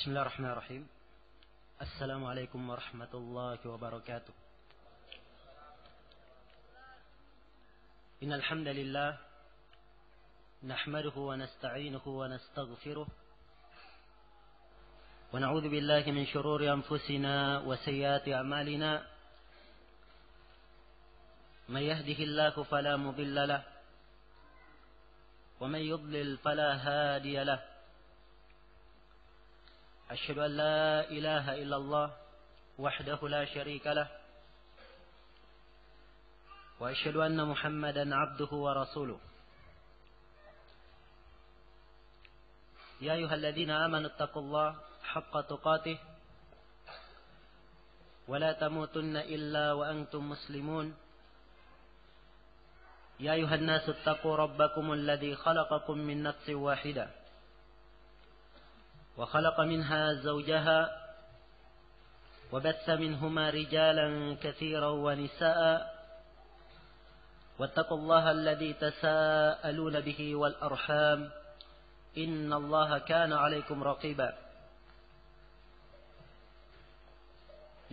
Bismillahirrahmanirrahim. Assalamualaikum warahmatullahi wabarakatuh. Innal hamdalillah nahmaduhu wa nasta'inuhu wa nastaghfiruh wa na'udzu billahi min shururi anfusina wa sayyiati a'malina. May yahdihillahu fala mudilla lahu wa may yudlil fala hadiya lahu. أشهد أن لا إله إلا الله وحده لا شريك له وأشهد أن محمدا عبده ورسوله. يا أيها الذين آمنوا اتقوا الله حق تقاته ولا تموتن إلا وأنتم مسلمون. يا أيها الناس اتقوا ربكم الذي خلقكم من نفس واحدة وخلق منها زوجها وبث منهما رجالا كثيرا ونساء واتقوا الله الذي تساءلون به والأرحام إن الله كان عليكم رقيبا.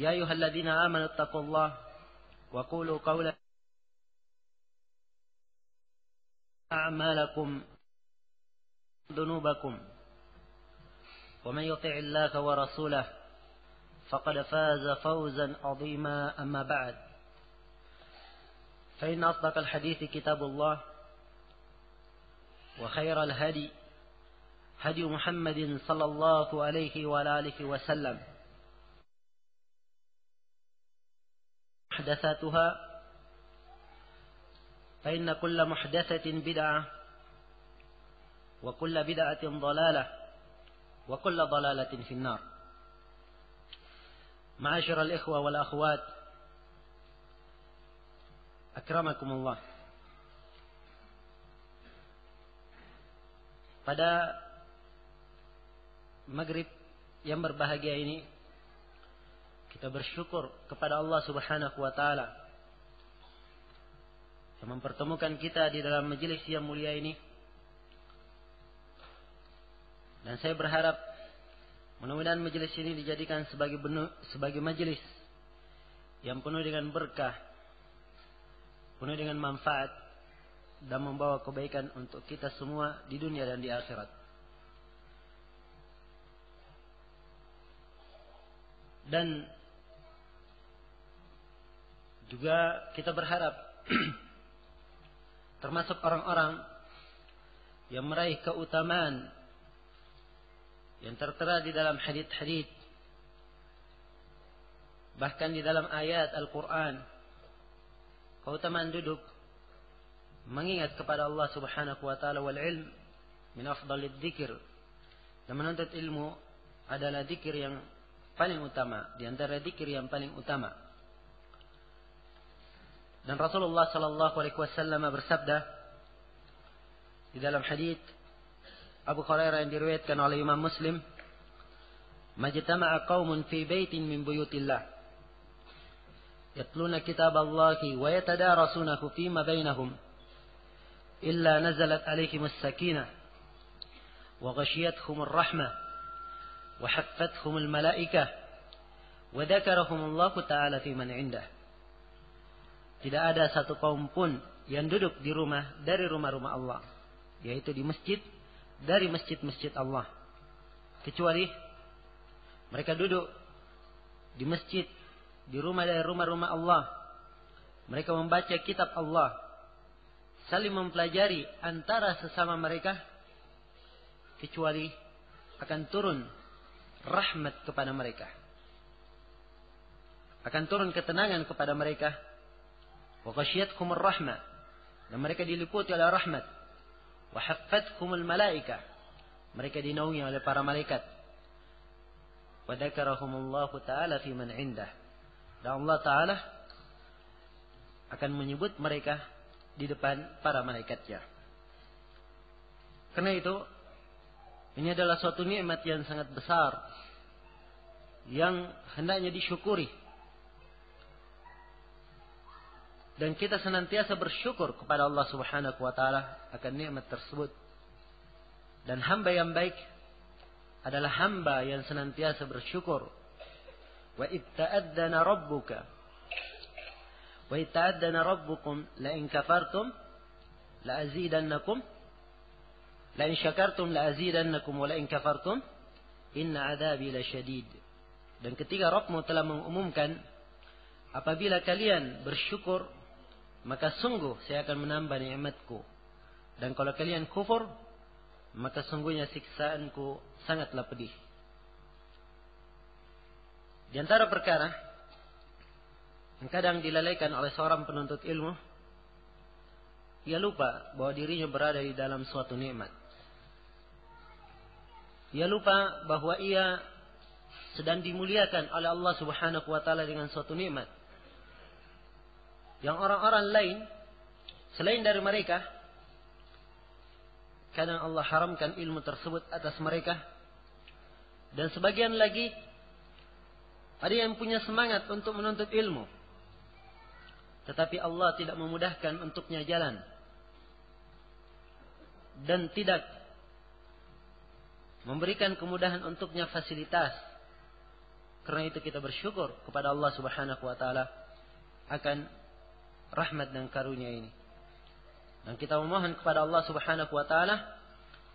يا أيها الذين آمنوا اتقوا الله وقولوا قولا أعمالكم ذنوبكم ومن يطع الله ورسوله فقد فاز فوزا عظيما. أما بعد فإن أصدق الحديث كتاب الله وخير الهدي هدي محمد صلى الله عليه وآله وسلم محدثاتها فإن كل محدثة بدعة وكل بدعة ضلالة وكل ضلالة في النار. معاشر الإخوة والأخوات أكرمكم الله. Pada maghrib yang berbahagia ini kita bersyukur kepada Allah Subhanahu wa taala yang mempertemukan kita di dalam majelis yang mulia ini. Dan saya berharap mudah-mudahan majelis ini dijadikan sebagai majelis yang penuh dengan berkah, penuh dengan manfaat dan membawa kebaikan untuk kita semua di dunia dan di akhirat. Dan juga kita berharap termasuk orang-orang yang meraih keutamaan yang tertera di dalam hadits-hadits, bahkan di dalam ayat Al-Quran, keutamaan duduk mengingat kepada Allah Subhanahu wa taala. Wal ilm min afdalid dzikr, dan menuntut ilmu adalah zikir yang paling utama, di antara zikir yang paling utama. Dan Rasulullah sallallahu alaihi wasallam bersabda di dalam hadits Abu Hurairah yang diriwayatkan oleh Imam Muslim, "Majtama'a qaumun fi baitin min buyutillah yatluna kitaballahi wa yatadarasunahu fima bainahum illa nazalat 'alaihimus sakinah wa ghashiyatuhumur rahmah wa haffathumul malaikah wa dzakarahumullahu ta'ala fi man 'indah." Tidak ada satu kaum pun yang duduk di rumah dari rumah-rumah Allah, yaitu di masjid dari masjid-masjid Allah, kecuali mereka duduk di masjid, di rumah dari rumah-rumah Allah. Mereka membaca kitab Allah, saling mempelajari antara sesama mereka, kecuali akan turun rahmat kepada mereka, akan turun ketenangan kepada mereka. Wa ghasyiyatuhumur rahmah, dan mereka diliputi oleh rahmat. Wa haffathumul malaikah, mereka dinaungi oleh para malaikat. Wa dzakarahumullahu ta'ala fi man 'indah, dan Allah Ta'ala akan menyebut mereka di depan para malaikatnya. Karena itu ini adalah suatu nikmat yang sangat besar yang hendaknya disyukuri. Dan kita senantiasa bersyukur kepada Allah Subhanahu wa taala akan nikmat tersebut. Dan hamba yang baik adalah hamba yang senantiasa bersyukur. Wa itta'adzana rabbuka wa itta'adzana rabbukum la in kafartum la azidannakum la in syakartum la azidannakum wa la in kafartum inna adzabi lasyadid. Dan ketika Rabbmu telah mengumumkan, apabila kalian bersyukur, maka sungguh saya akan menambah nikmatku. Dan kalau kalian kufur, maka sungguhnya siksaanku sangatlah pedih. Di antara perkara yang kadang dilalaikan oleh seorang penuntut ilmu, ia lupa bahwa dirinya berada di dalam suatu nikmat. Ia lupa bahwa ia sedang dimuliakan oleh Allah Subhanahu wa taala dengan suatu nikmat yang orang-orang lain selain dari mereka, kadang Allah haramkan ilmu tersebut atas mereka. Dan sebagian lagi ada yang punya semangat untuk menuntut ilmu, tetapi Allah tidak memudahkan untuknya jalan dan tidak memberikan kemudahan untuknya fasilitas. Karena itu kita bersyukur kepada Allah Subhanahu wa taala akan rahmat dan karunia ini. Dan kita memohon kepada Allah Subhanahu wa taala,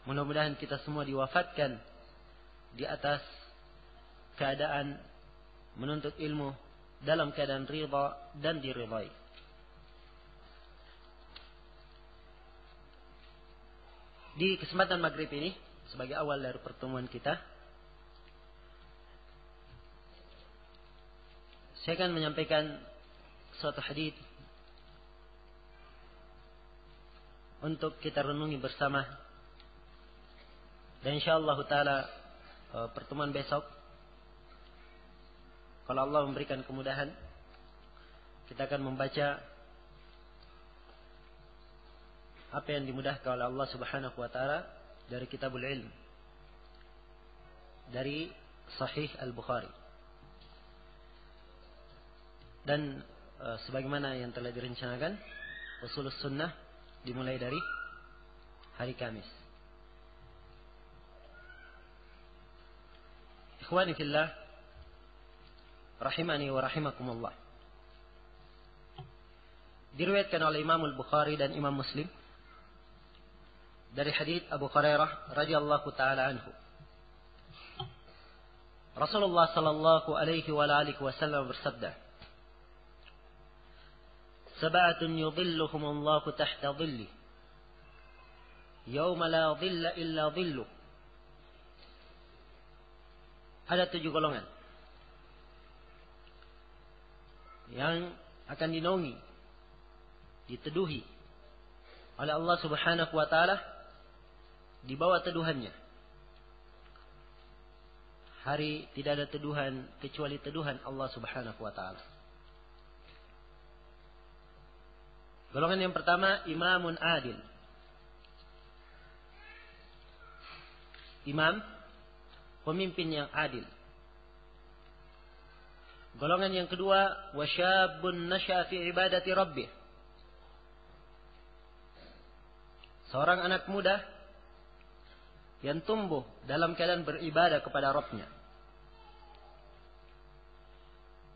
mudah-mudahan kita semua diwafatkan di atas keadaan menuntut ilmu dalam keadaan ridha dan diridhai. Di kesempatan maghrib ini, sebagai awal dari pertemuan kita, saya akan menyampaikan suatu hadits untuk kita renungi bersama. Dan insyaallah taala pertemuan besok, kalau Allah memberikan kemudahan, kita akan membaca apa yang dimudahkan oleh Allah Subhanahu wa taala dari Kitabul Ilm, dari Sahih Al-Bukhari. Dan sebagaimana yang telah direncanakan, Ushulus Sunnah dimulai dari hari Kamis. Ikhwani fillah, rahimani wa rahimakumullah. Diriwayatkan oleh Imam Al-Bukhari dan Imam Muslim dari hadits Abu Hurairah radhiyallahu taala anhu. Rasulullah sallallahu alaihi wa alihi wasallam bersabda, "Sab'atun yudhilluhumullahu tahta dhilli, yauma la dhilla illa dhilluh." Ada 7 golongan yang akan dinaungi, diteduhi oleh Allah Subhanahu wa taala di bawah teduhannya. Hari tidak ada teduhan kecuali teduhan Allah Subhanahu wa taala. Golongan yang pertama, imamun adil. Imam, pemimpin yang adil. Golongan yang kedua, wasyabun nasya'a fi ibadati rabbih. Seorang anak muda yang tumbuh dalam keadaan beribadah kepada Rabbnya.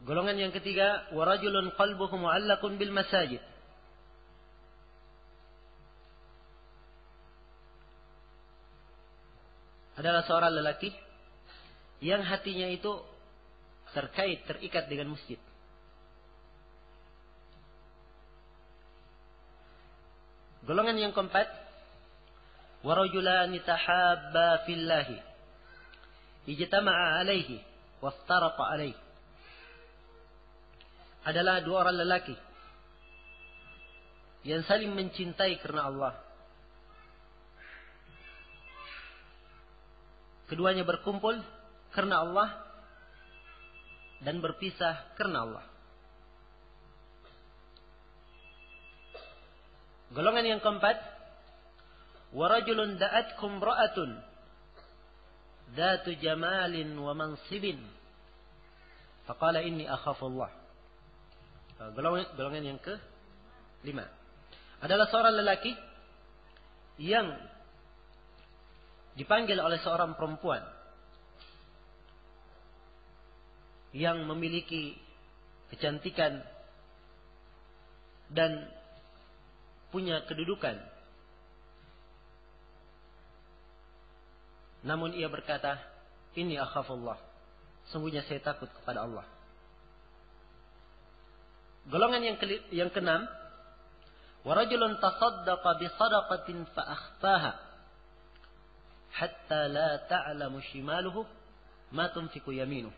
Golongan yang ketiga, warajulun qalbuhu mu'allaqun bil masajid. Adalah seorang lelaki yang hatinya itu terikat dengan masjid. Golongan yang keempat, warajulani tahabba fillahi ijtama'a alaihi waftaraqa alaihi. Adalah 2 orang lelaki yang saling mencintai karena Allah. Keduanya berkumpul karena Allah dan berpisah karena Allah. Golongan yang keempat, warajulun da'atkum ra'atun dhatu jamalin wa mansibin faqala inni akhafullah. Golongan yang ke-5 adalah seorang lelaki yang dipanggil oleh seorang perempuan yang memiliki kecantikan dan punya kedudukan. Namun ia berkata, "Inni akhafullah." Sungguhnya saya takut kepada Allah. Golongan yang keenam, wa rajulun tasaddaqa bi sadaqatin fa akhfaha hatta la ta'lamu shimaluhu ma tunfiqu yaminuhu.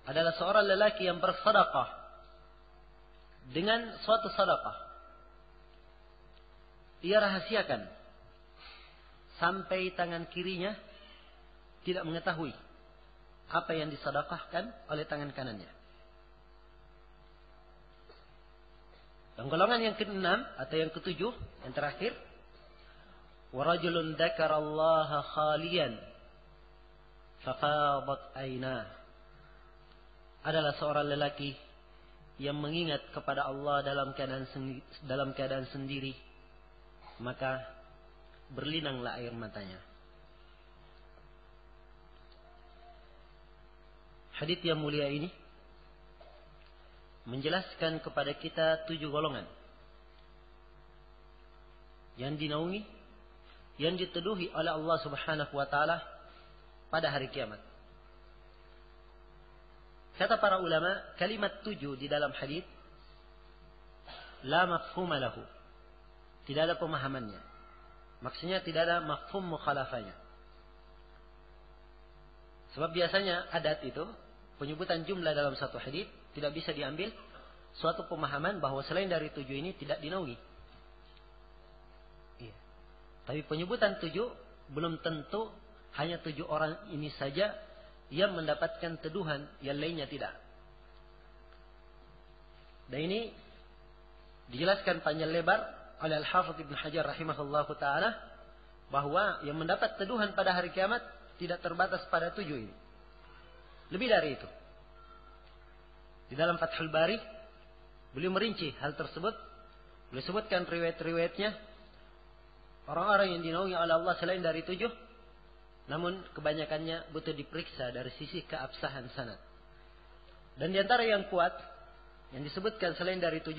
Adalah seorang lelaki yang bersedekah dengan suatu sedekah. Ia rahasiakan sampai tangan kirinya tidak mengetahui apa yang disedekahkan oleh tangan kanannya. Dan golongan yang keenam atau yang ketujuh, yang terakhir, wa rajulun dzakarallaha khaliyan fafadat aynah. Adalah seorang lelaki yang mengingat kepada Allah dalam keadaan sendiri, maka berlinanglah air matanya. Hadits yang mulia ini menjelaskan kepada kita 7 golongan yang dinaungi, yang diteduhi oleh Allah Subhanahu wa taala pada hari kiamat. Kata para ulama, kalimat 7 di dalam hadits la mafhuma lahu. Tidak ada pemahamannya. Maksudnya tidak ada mafhum mukhalafahnya. Sebab biasanya adat itu, penyebutan jumlah dalam satu hadits tidak bisa diambil suatu pemahaman bahwa selain dari 7 ini tidak dinaungi. Iya. Tapi penyebutan 7 belum tentu hanya 7 orang ini saja yang mendapatkan teduhan, yang lainnya tidak. Dan ini dijelaskan panjang lebar oleh Al-Hafidz Ibnu Hajar rahimahullahu taala bahwa yang mendapat teduhan pada hari kiamat tidak terbatas pada 7 ini. Lebih dari itu. Di dalam Fathul Bari beliau merinci hal tersebut. Beliau sebutkan riwayat-riwayatnya orang-orang yang dinaungi oleh Allah selain dari 7, namun kebanyakannya butuh diperiksa dari sisi keabsahan sanad. Dan di antara yang kuat yang disebutkan selain dari 7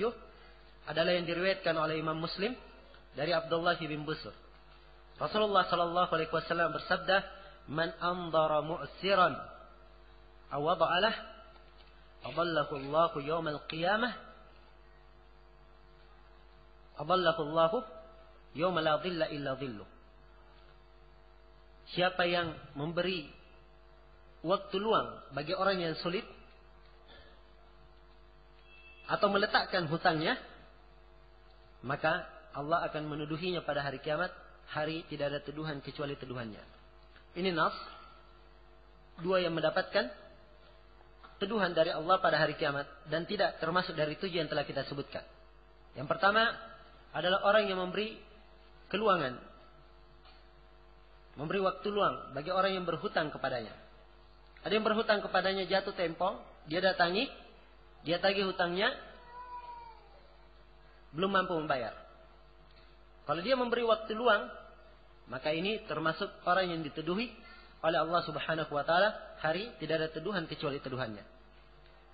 adalah yang diriwayatkan oleh Imam Muslim dari Abdullah bin Busr. Rasulullah sallallahu alaihi wasallam bersabda, "Man andara mu'siran aw wada'alah, adallahu Allah yaumal qiyamah, adallahu Allah yauma la dhilla illa dhilluh." Siapa yang memberi waktu luang bagi orang yang sulit atau meletakkan hutangnya, maka Allah akan menuduhinya pada hari kiamat, hari tidak ada teduhan kecuali teduhannya. Ini nas, 2 yang mendapatkan teduhan dari Allah pada hari kiamat dan tidak termasuk dari 7 yang telah kita sebutkan. Yang pertama adalah orang yang memberi keluangan, memberi waktu luang bagi orang yang berhutang kepadanya. Ada yang berhutang kepadanya, jatuh tempo, dia datangi, dia tagih hutangnya, belum mampu membayar. Kalau dia memberi waktu luang, maka ini termasuk orang yang diteduhi oleh Allah Subhanahu wa taala, hari tidak ada teduhan kecuali teduhannya.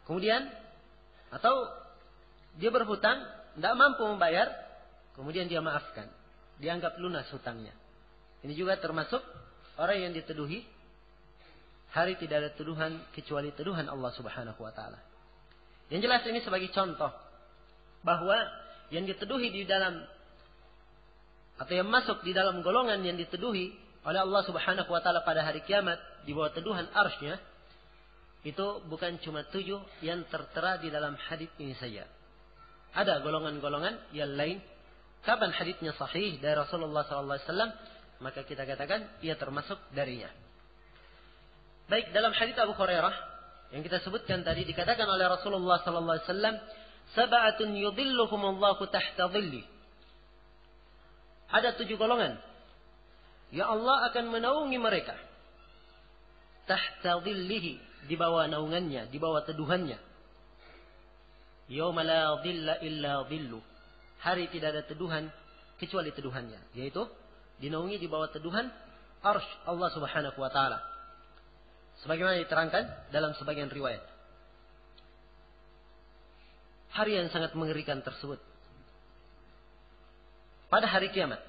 Kemudian atau dia berhutang, tidak mampu membayar, kemudian dia maafkan, dianggap lunas hutangnya. Ini juga termasuk orang yang diteduhi, hari tidak ada teduhan kecuali teduhan Allah Subhanahu wa taala. Yang jelas ini sebagai contoh bahwa yang diteduhi di dalam atau yang masuk di dalam golongan yang diteduhi oleh Allah Subhanahu wa taala pada hari kiamat di bawah teduhan arsy-Nya, itu bukan cuma 7 yang tertera di dalam hadis ini saja. Ada golongan-golongan yang lain. Kapan hadisnya sahih dari Rasulullah sallallahu alaihi wasallam, maka kita katakan ia termasuk darinya. Baik, dalam hadis Abu Hurairah yang kita sebutkan tadi dikatakan oleh Rasulullah sallallahu alaihi wasallam, "Sab'atun yudhilluhumullahu tahta dhilli." Ada 7 golongan ya Allah akan menaungi mereka tahta dhillihi, di bawah naungannya, di bawah teduhannya. Yauma la dhilla illa dhillu, hari tidak ada teduhan kecuali teduhannya, yaitu dinaungi di bawah teduhan arsy Allah Subhanahu wa taala. Sebagaimana diterangkan dalam sebagian riwayat. Hari yang sangat mengerikan tersebut. Pada hari kiamat.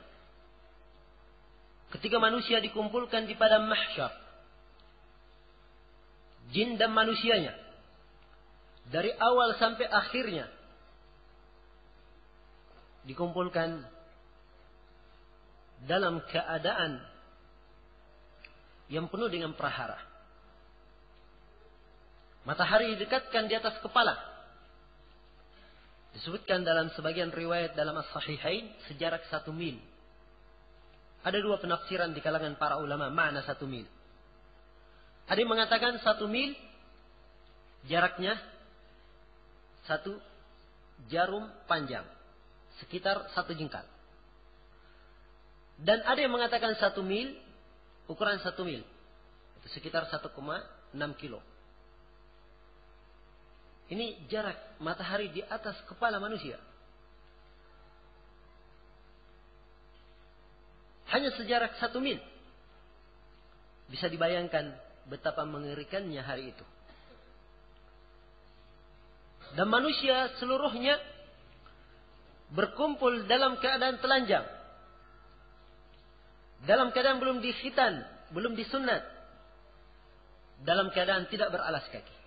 Ketika manusia dikumpulkan di padang mahsyar. Jin dan manusianya. Dari awal sampai akhirnya. Dikumpulkan dalam keadaan yang penuh dengan prahara. Matahari didekatkan di atas kepala. Disebutkan dalam sebagian riwayat dalam As-Sahihain sejarak 1 mil. Ada 2 penafsiran di kalangan para ulama makna 1 mil. Ada yang mengatakan 1 mil jaraknya 1 jarum panjang. Sekitar 1 jengkal. Dan ada yang mengatakan 1 mil, ukuran 1 mil. Itu sekitar 1,6 kilo. Ini jarak matahari di atas kepala manusia. Hanya sejarak 1 mil. Bisa dibayangkan betapa mengerikannya hari itu. Dan manusia seluruhnya berkumpul dalam keadaan telanjang. Dalam keadaan belum dikhitan, belum disunat. Dalam keadaan tidak beralas kaki.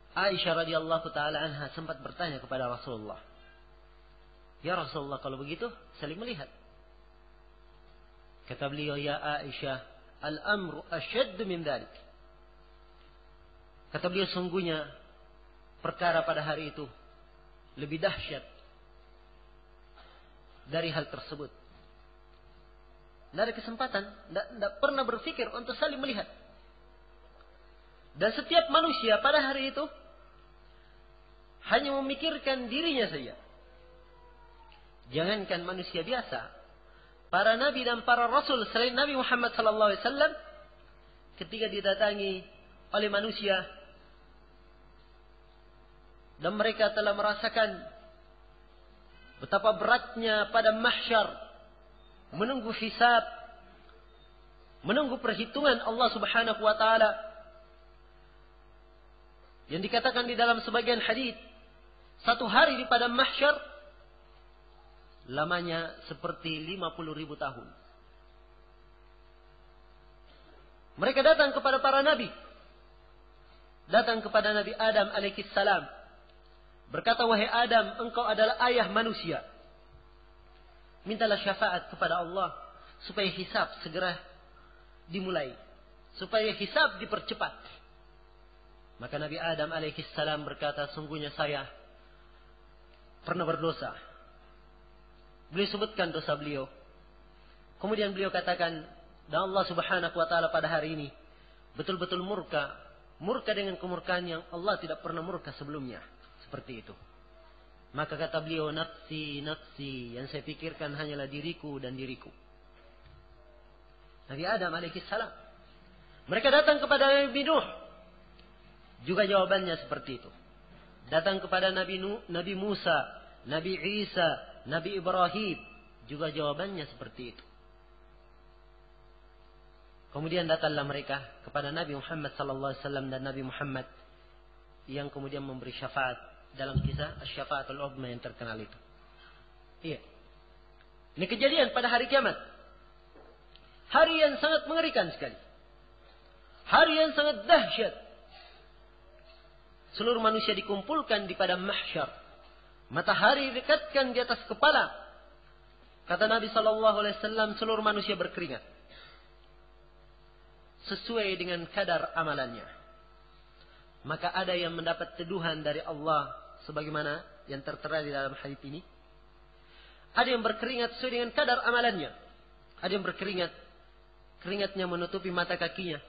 Aisyah radhiyallahu taala anha sempat bertanya kepada Rasulullah. Ya Rasulullah, kalau begitu saling melihat. Kata beliau, ya Aisyah, al-amru asyaddu min dzalik. Kata beliau, sungguhnya perkara pada hari itu lebih dahsyat dari hal tersebut. Tidak ada kesempatan, tidak pernah berpikir untuk saling melihat. Dan setiap manusia pada hari itu hanya memikirkan dirinya saja. Jangankan manusia biasa, para nabi dan para rasul selain Nabi Muhammad SAW, ketika didatangi oleh manusia dan mereka telah merasakan betapa beratnya pada mahsyar, menunggu hisab, menunggu perhitungan Allah Subhanahu wa taala. Yang dikatakan di dalam sebagian hadis, 1 hari di padang mahsyar lamanya seperti 50.000 tahun. Mereka datang kepada para nabi. Datang kepada Nabi Adam alaihissalam. Berkata, wahai Adam, engkau adalah ayah manusia. Mintalah syafaat kepada Allah supaya hisab segera dimulai. Supaya hisab dipercepat. Maka Nabi Adam alaihissalam berkata, sungguhnya saya pernah berdosa. Beliau sebutkan dosa beliau. Kemudian beliau katakan, dan Allah Subhanahu wa taala pada hari ini betul-betul murka. Murka dengan kemurkaan yang Allah tidak pernah murka sebelumnya. Seperti itu. Maka kata beliau, nafsi, nafsi. Yang saya pikirkan hanyalah diriku dan diriku. Nabi Adam alaihissalam. Mereka datang kepada Nabi Nuh. Juga jawabannya seperti itu. Datang kepada Nabi Musa, Nabi Isa, Nabi Ibrahim. Juga jawabannya seperti itu. Kemudian datanglah mereka kepada Nabi Muhammad SAW dan Nabi Muhammad yang kemudian memberi syafaat dalam kisah Asy-Syafa'atul Uzma yang terkenal itu. Iya. Ini kejadian pada hari kiamat. Hari yang sangat mengerikan sekali. Hari yang sangat dahsyat. Seluruh manusia dikumpulkan di padang mahsyar. Matahari dekatkan di atas kepala. Kata Nabi SAW, seluruh manusia berkeringat. Sesuai dengan kadar amalannya. Maka ada yang mendapat teduhan dari Allah. Sebagaimana yang tertera di dalam hadits ini. Ada yang berkeringat sesuai dengan kadar amalannya. Ada yang berkeringat. Keringatnya menutupi mata kakinya.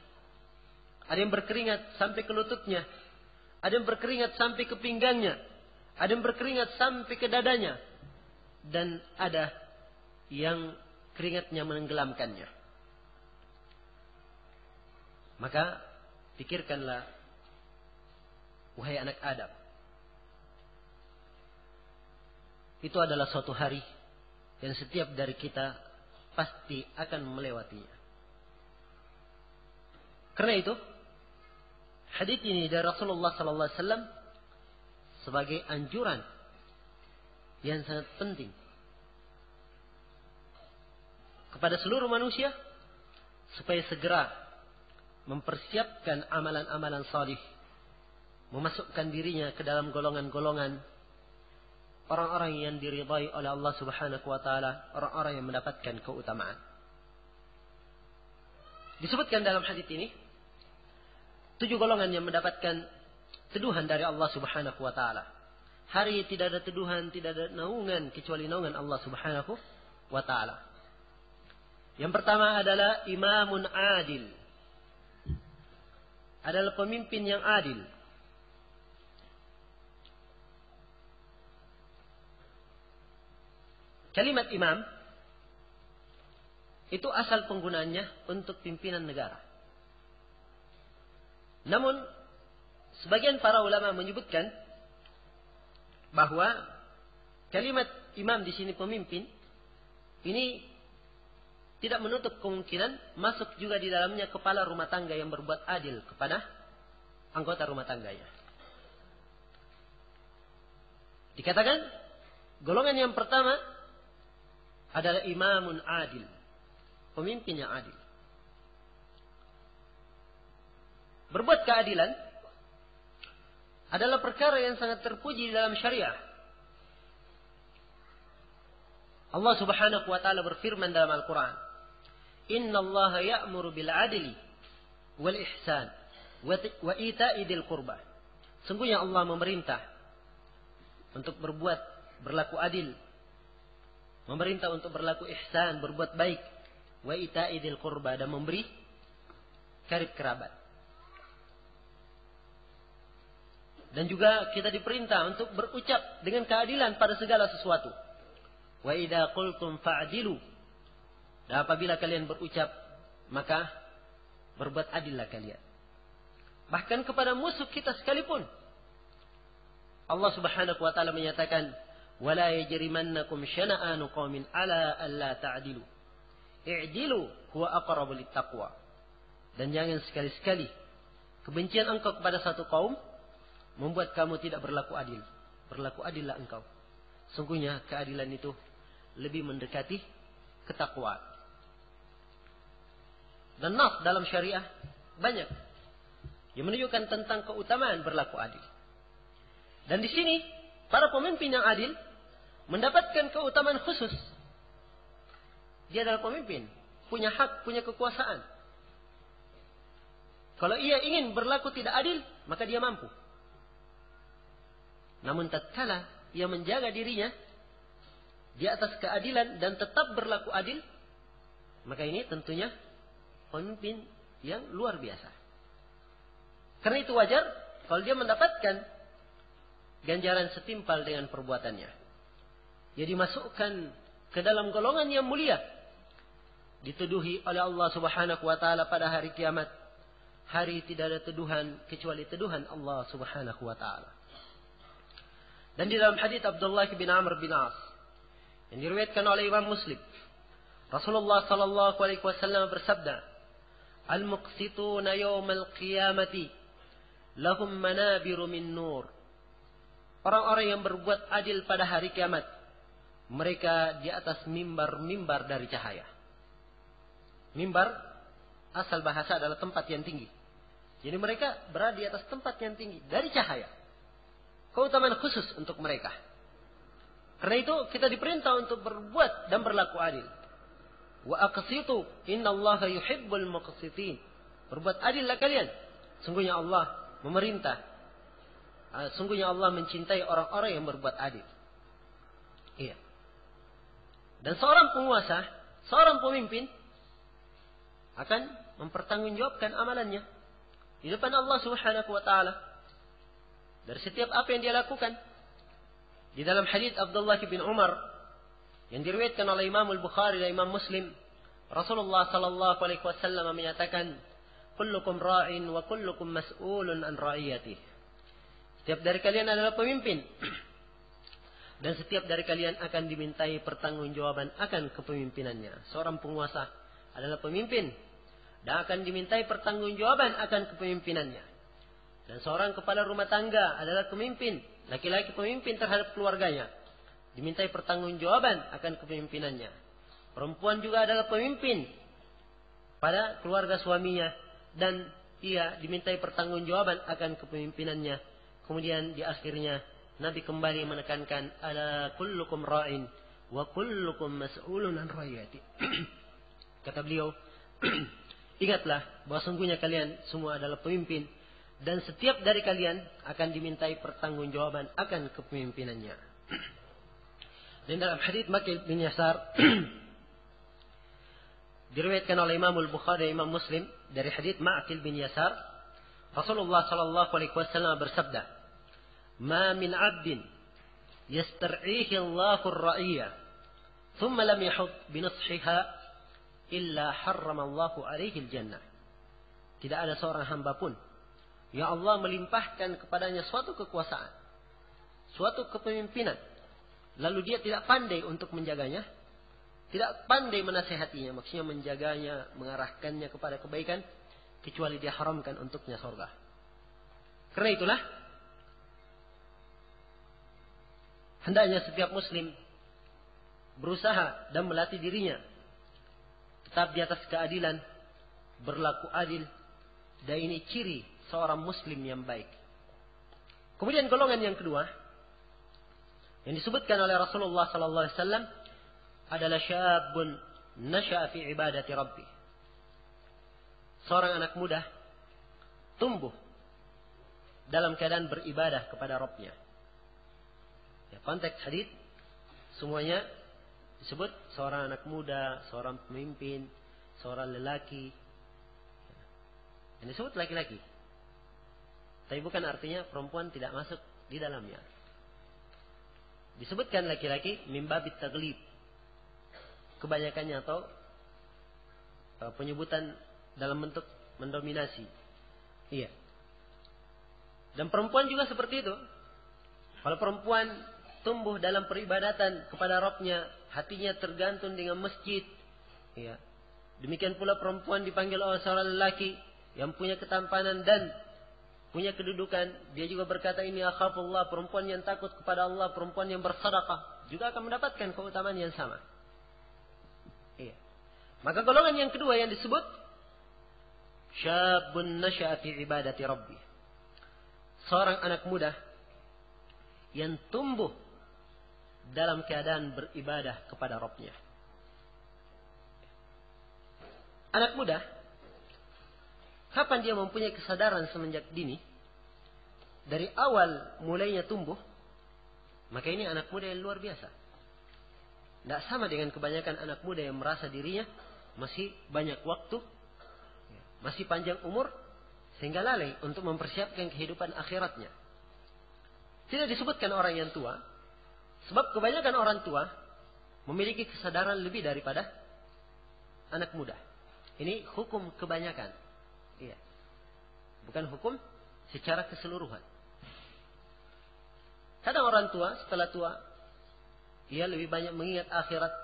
Ada yang berkeringat sampai ke lututnya. Ada yang berkeringat sampai ke pinggangnya. Ada yang berkeringat sampai ke dadanya. Dan ada yang keringatnya menenggelamkannya. Maka pikirkanlah, wahai anak Adam. Itu adalah suatu hari yang setiap dari kita pasti akan melewatinya. Karena itu, hadits ini dari Rasulullah sallallahu alaihi wasallam sebagai anjuran yang sangat penting kepada seluruh manusia supaya segera mempersiapkan amalan-amalan salih, memasukkan dirinya ke dalam golongan-golongan orang-orang yang diridai oleh Allah Subhanahu wa taala, orang-orang yang mendapatkan keutamaan. Disebutkan dalam hadits ini 7 golongan yang mendapatkan teduhan dari Allah Subhanahu wa taala. Hari tidak ada teduhan, tidak ada naungan kecuali naungan Allah Subhanahu wa taala. Yang pertama adalah imamun adil. Adalah pemimpin yang adil. Kalimat imam itu asal penggunaannya untuk pimpinan negara. Namun sebagian para ulama menyebutkan bahwa kalimat imam di sini pemimpin ini tidak menutup kemungkinan masuk juga di dalamnya kepala rumah tangga yang berbuat adil kepada anggota rumah tangganya. Dikatakan golongan yang pertama adalah imamun adil, pemimpin yang adil. Berbuat keadilan adalah perkara yang sangat terpuji di dalam syariah. Allah Subhanahu wa taala berfirman dalam Al-Qur'an, "Inna Allah ya'muru bil 'adli wal ihsan wa ita'i dzil qurba." Sungguhnya Allah memerintah untuk berlaku adil, memerintah untuk berlaku ihsan, berbuat baik, wa ita'i dzil qurba, dan memberi karib kerabat. Dan juga kita diperintah untuk berucap dengan keadilan pada segala sesuatu. Wa idza qultum fa'dilu. Dan apabila kalian berucap, maka berbuat adillah kalian. Bahkan kepada musuh kita sekalipun. Allah Subhanahu wa taala menyatakan, "Wa la yajrimannakum syana'anu qaumin 'ala alla ta'dilu. I'dilu huwa aqrabu littaqwa." Dan jangan sekali-sekali kebencian engkau kepada satu kaum membuat kamu tidak berlaku adil. Berlaku adillah engkau. Sungguhnya keadilan itu lebih mendekati ketakwaan. Dan nas dalam syariah banyak yang menunjukkan tentang keutamaan berlaku adil. Dan di sini para pemimpin yang adil mendapatkan keutamaan khusus. Dia adalah pemimpin, punya hak, punya kekuasaan. Kalau ia ingin berlaku tidak adil, maka dia mampu. Namun tatkala ia menjaga dirinya di atas keadilan dan tetap berlaku adil, maka ini tentunya pemimpin yang luar biasa. Karena itu wajar kalau dia mendapatkan ganjaran setimpal dengan perbuatannya. Dia dimasukkan ke dalam golongan yang mulia, dituduhi oleh Allah Subhanahu wa taala pada hari kiamat. Hari tidak ada teduhan kecuali teduhan Allah Subhanahu wa taala. Dan di dalam hadits Abdullah bin Amr bin As yang diriwayatkan oleh Imam Muslim, Rasulullah sallallahu alaihi wasallam bersabda, "Al-muqsituna yawmal qiyamati lahum manabiru min nur." Orang-orang yang berbuat adil pada hari kiamat, mereka di atas mimbar-mimbar dari cahaya. Mimbar asal bahasa adalah tempat yang tinggi. Jadi mereka berada di atas tempat yang tinggi dari cahaya. Keutamaan khusus untuk mereka. Karena itu kita diperintah untuk berbuat dan berlaku adil. Wa aqsitu, innallaha yuhibbul muqsitin. Berbuat adillah kalian. Sungguhnya Allah memerintah. Sungguhnya Allah mencintai orang-orang yang berbuat adil. Iya. Dan seorang penguasa, seorang pemimpin akan mempertanggungjawabkan amalannya di depan Allah Subhanahu wa taala dari setiap apa yang dia lakukan. Di dalam hadits Abdullah bin Umar yang diriwayatkan oleh Imam Al-Bukhari dan Imam Muslim, Rasulullah sallallahu alaihi wasallam menyatakan, "Kullukum ra'in wa kullukum mas'ulun an ra'iyatihi." Setiap dari kalian adalah pemimpin dan setiap dari kalian akan dimintai pertanggungjawaban akan kepemimpinannya. Seorang penguasa adalah pemimpin dan akan dimintai pertanggungjawaban akan kepemimpinannya. Dan seorang kepala rumah tangga adalah pemimpin, laki-laki pemimpin terhadap keluarganya, dimintai pertanggungjawaban akan kepemimpinannya. Perempuan juga adalah pemimpin pada keluarga suaminya dan ia dimintai pertanggungjawaban akan kepemimpinannya. Kemudian di akhirnya Nabi kembali menekankan, ala kullukum ra'in wa kullukum mas'ulun an ra'iyati. Kata beliau, ingatlah bahwa sungguhnya kalian semua adalah pemimpin dan setiap dari kalian akan dimintai pertanggungjawaban akan kepemimpinannya. Dan dalam hadits Makil bin Yasar diriwayatkan oleh Imam Al-Bukhari dan Imam Muslim dari hadits Ma'qil bin Yasar, Rasulullah sallallahu alaihi wasallam bersabda, "Ma min 'abdin yastar'ihi Allahu ar-ra'iyya, thumma lam yahud bi nushiha illa harrama Allahu alaihi al-jannah." Tidak ada seorang hamba pun yang Allah melimpahkan kepadanya suatu kekuasaan, suatu kepemimpinan, lalu dia tidak pandai untuk menjaganya, tidak pandai menasihatinya, maksudnya menjaganya, mengarahkannya kepada kebaikan, kecuali dia haramkan untuknya surga. Karena itulah hendaknya setiap muslim berusaha dan melatih dirinya tetap di atas keadilan, berlaku adil, dan ini ciri seorang muslim yang baik. Kemudian golongan yang kedua yang disebutkan oleh Rasulullah sallallahu alaihi wasallam adalah syabun nasha'a fi ibadati rabbi. Seorang anak muda tumbuh dalam keadaan beribadah kepada Rabbnya. Ya, konteks hadis semuanya disebut seorang anak muda, seorang pemimpin, seorang lelaki. Yang disebut laki-laki. Tapi bukan artinya perempuan tidak masuk di dalamnya. Disebutkan laki-laki min babit taglib. Kebanyakannya atau penyebutan dalam bentuk mendominasi. Iya. Dan perempuan juga seperti itu. Kalau perempuan tumbuh dalam peribadatan kepada Rabbnya, hatinya tergantung dengan masjid. Iya. Demikian pula perempuan dipanggil oleh seorang lelaki yang punya ketampanan dan punya kedudukan. Dia juga berkata, ini akhafullah, perempuan yang takut kepada Allah, perempuan yang bersedekah, juga akan mendapatkan keutamaan yang sama. Iya. Maka golongan yang kedua yang disebut syabun nasha'a fi ibadati rabbi. Seorang anak muda yang tumbuh dalam keadaan beribadah kepada Rabbnya. Anak muda, kapan dia mempunyai kesadaran semenjak dini, dari awal mulainya tumbuh, maka ini anak muda yang luar biasa. Tidak sama dengan kebanyakan anak muda yang merasa dirinya masih banyak waktu, masih panjang umur, sehingga lalai untuk mempersiapkan kehidupan akhiratnya. Tidak disebutkan orang yang tua, sebab kebanyakan orang tua memiliki kesadaran lebih daripada anak muda. Ini hukum kebanyakan. Iya. Bukan hukum secara keseluruhan. Kadang orang tua setelah tua, ia lebih banyak mengingat akhirat.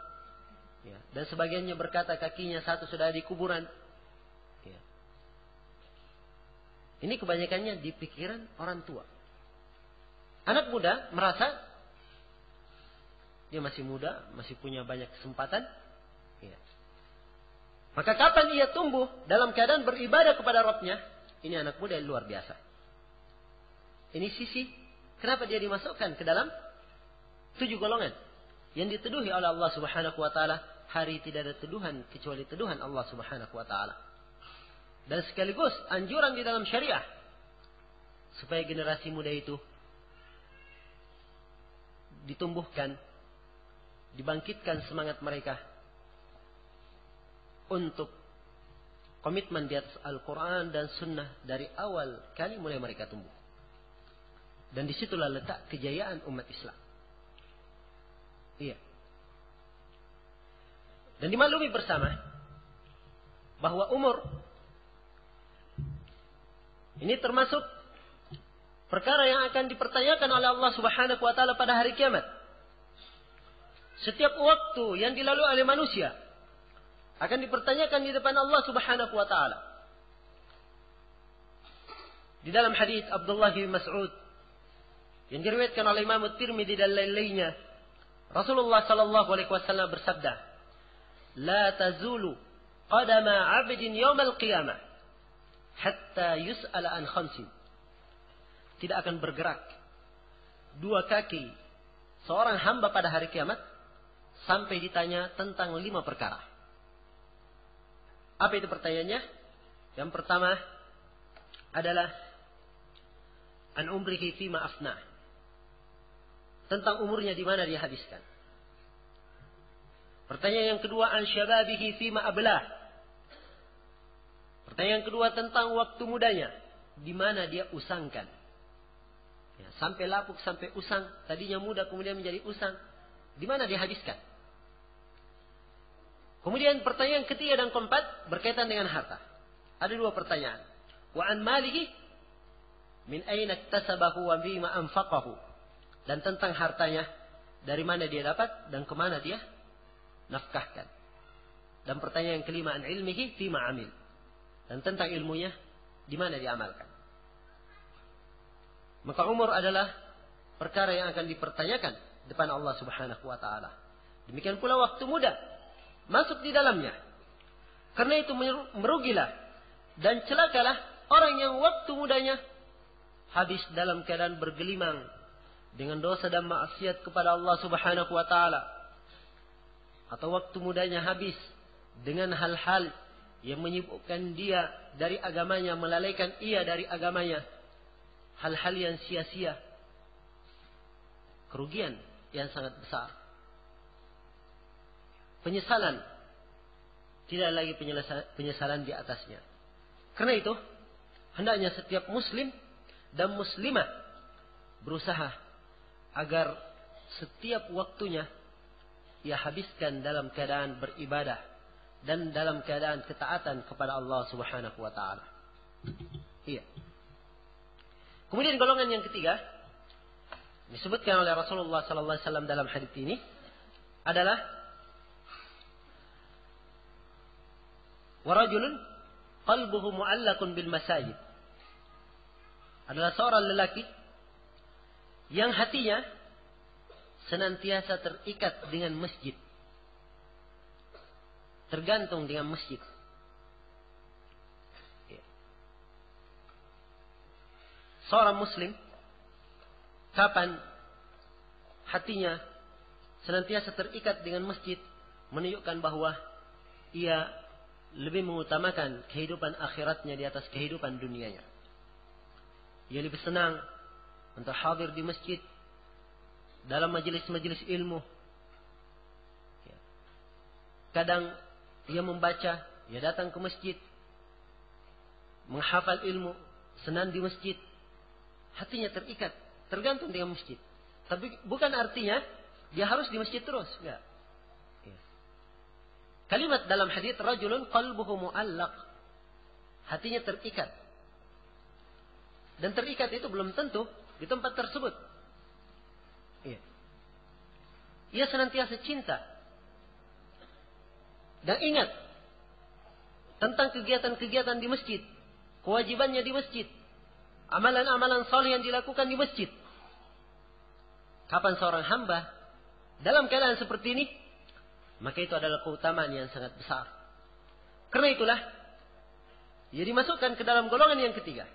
Ya. Dan sebagiannya berkata kakinya satu sudah di kuburan. Ya. Ini kebanyakannya di pikiran orang tua. Anak muda merasa dia masih muda, masih punya banyak kesempatan. Ya. Maka kapan ia tumbuh dalam keadaan beribadah kepada Rabbnya, ini anak muda yang luar biasa. Ini sisi kenapa dia dimasukkan ke dalam 7 golongan yang diteduhi oleh Allah Subhanahu wa taala. Hari tidak ada teduhan kecuali teduhan Allah Subhanahu wa taala. Dan sekaligus anjuran di dalam syariah supaya generasi muda itu ditumbuhkan, dibangkitkan semangat mereka untuk komitmen di atas Al-Quran dan Sunnah dari awal kali mulai mereka tumbuh. Dan disitulah letak kejayaan umat Islam. Iya. Dan dimaklumi bersama bahwa umur ini termasuk perkara yang akan dipertanyakan oleh Allah Subhanahu wa taala pada hari kiamat. Setiap waktu yang dilalui oleh manusia Akan dipertanyakan di depan Allah Subhanahu wa taala. Di dalam hadis Abdullah bin Mas'ud yang diriwayatkan oleh Imam Tirmidzi dan lain-lainnya, Rasulullah sallallahu alaihi wasallam bersabda, "La tazulu qadama 'abdin yaumal qiyamah hatta yus'ala an khamsin." Tidak akan bergerak dua kaki seorang hamba pada hari kiamat sampai ditanya tentang 5 perkara. Apa itu pertanyaannya? Yang pertama adalah an umrihi fima afna. Tentang umurnya di mana dia habiskan. Pertanyaan yang kedua an syababihi fima ablah. Pertanyaan yang kedua tentang waktu mudanya, di mana dia usangkan. Ya, sampai lapuk, sampai usang, tadinya muda kemudian menjadi usang, di mana dia habiskan. Kemudian pertanyaan ketiga dan keempat berkaitan dengan harta. Ada 2 pertanyaan. Wa an malihi min aina iktasabahu wa bima anfaqahu. Dan tentang hartanya, dari mana dia dapat dan kemana dia nafkahkan. Dan pertanyaan yang kelima an ilmihi fima amil. Dan tentang ilmunya, di mana dia amalkan. Maka umur adalah perkara yang akan dipertanyakan depan Allah Subhanahu wa taala. Demikian pula waktu muda masuk di dalamnya. Karena itu merugilah dan celakalah orang yang waktu mudanya habis dalam keadaan bergelimang dengan dosa dan maksiat kepada Allah Subhanahu wa taala. Atau waktu mudanya habis dengan hal-hal yang menyibukkan dia dari agamanya, melalaikan ia dari agamanya. Hal-hal yang sia-sia. Kerugian yang sangat besar. Penyesalan. Tidak lagi penyesalan di atasnya. Karena itu, hendaknya setiap muslim dan muslimah berusaha agar setiap waktunya ia habiskan dalam keadaan beribadah dan dalam keadaan ketaatan kepada Allah Subhanahu wa taala. Iya. Kemudian golongan yang ketiga disebutkan oleh Rasulullah sallallahu alaihi wasallam dalam hadis ini adalah warajulun qalbuhu mu'allaqun bil masajid. Adalah seorang lelaki yang hatinya senantiasa terikat dengan masjid. Tergantung dengan masjid. Seorang muslim kapan hatinya senantiasa terikat dengan masjid, menunjukkan bahwa ia lebih mengutamakan kehidupan akhiratnya di atas kehidupan dunianya. Ia lebih senang untuk hadir di masjid dalam majelis-majelis ilmu. Kadang ia membaca, ia datang ke masjid, menghafal ilmu, senang di masjid. Hatinya terikat, tergantung dengan masjid. Tapi bukan artinya dia harus di masjid terus, enggak. Kalimat dalam hadis rajulun qalbuhu mu'allaq. Hatinya terikat. Dan terikat itu belum tentu di tempat tersebut. Iya. Ia senantiasa cinta. Dan ingat tentang kegiatan-kegiatan di masjid, kewajibannya di masjid, amalan-amalan saleh yang dilakukan di masjid. Kapan seorang hamba dalam keadaan seperti ini, maka itu adalah keutamaan yang sangat besar. Karena itulah ia dimasukkan ke dalam golongan yang ketiga,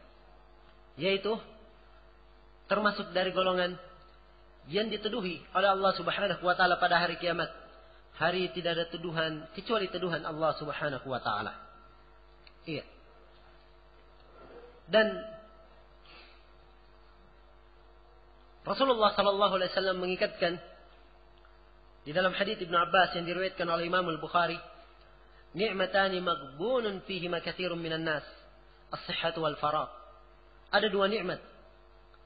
yaitu termasuk dari golongan yang diteduhi oleh Allah Subhanahu wa taala pada hari kiamat. Hari tidak ada tuduhan kecuali tuduhan Allah Subhanahu wa taala. Iya. Dan Rasulullah sallallahu alaihi wasallam mengikatkan di dalam hadis Ibnu Abbas yang diriwayatkan oleh Imam Al-Bukhari, ni'matani maghbunun fihima katsirun minan nas, as-sihhatu wal faragh. Ada 2 nikmat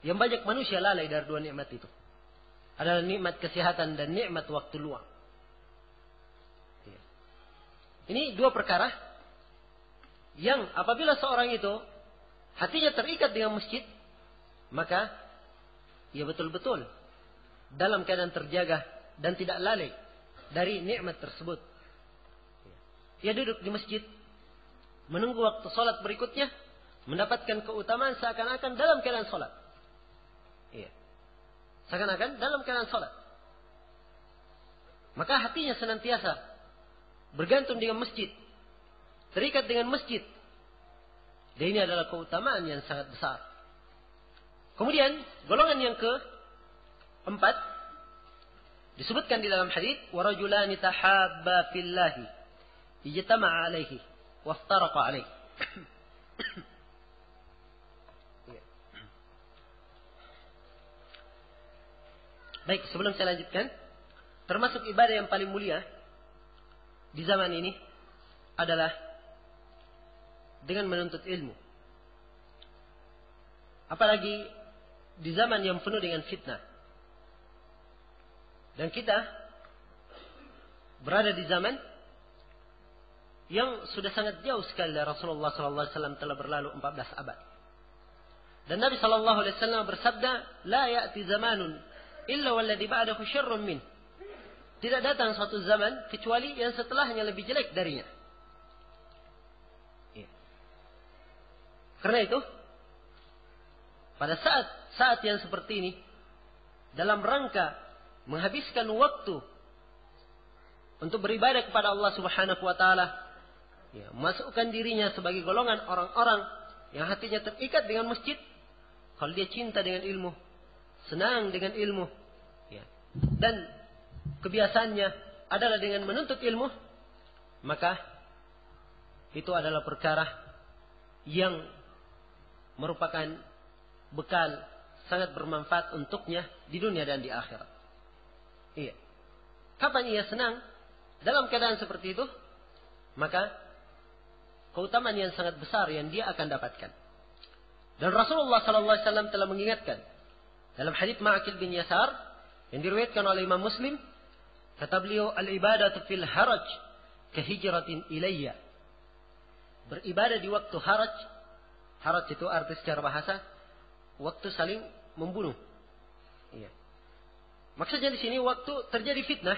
yang banyak manusia lalai dari 2 nikmat itu. Adalah nikmat kesehatan dan nikmat waktu luang. Ini 2 perkara yang apabila seorang itu hatinya terikat dengan masjid, maka ia betul-betul dalam keadaan terjaga dan tidak lalai dari nikmat tersebut. ia duduk di masjid, menunggu waktu sholat berikutnya, mendapatkan keutamaan seakan-akan dalam keadaan sholat. Iya. Seakan-akan dalam keadaan sholat. Maka hatinya senantiasa bergantung dengan masjid, terikat dengan masjid. Dan ini adalah keutamaan yang sangat besar. Kemudian golongan yang keempat disebutkan di dalam hadis, wa rajulani tahabba fillahi ijtama'a alaihi waftaraqa alaihi. Baik, sebelum saya lanjutkan, termasuk ibadah yang paling mulia di zaman ini adalah dengan menuntut ilmu. Apalagi di zaman yang penuh dengan fitnah. Dan kita berada di zaman yang sudah sangat jauh sekali dari Rasulullah SAW telah berlalu 14 abad. Dan Nabi SAW bersabda, la ya'ti zamanun illa walladhi ba'dahu syarrun min. Tidak datang suatu zaman kecuali yang setelahnya lebih jelek darinya. Ya. Karena itu, pada saat yang seperti ini, dalam rangka menghabiskan waktu untuk beribadah kepada Allah Subhanahu wa taala, ya, masukkan dirinya sebagai golongan orang-orang yang hatinya terikat dengan masjid. Kalau dia cinta dengan ilmu, senang dengan ilmu, ya, dan kebiasaannya adalah dengan menuntut ilmu, maka itu adalah perkara yang merupakan bekal sangat bermanfaat untuknya di dunia dan di akhirat. Iya. Kapan ia senang dalam keadaan seperti itu, maka keutamaan yang sangat besar yang dia akan dapatkan. Dan Rasulullah SAW telah mengingatkan dalam hadits Ma'qil bin Yasar yang diriwayatkan oleh Imam Muslim, kata beliau, al-ibadatu fil haraj kahijratin ilayya. Beribadah di waktu haraj. Haraj itu arti secara bahasa waktu saling membunuh. Iya. Maksudnya di sini waktu terjadi fitnah.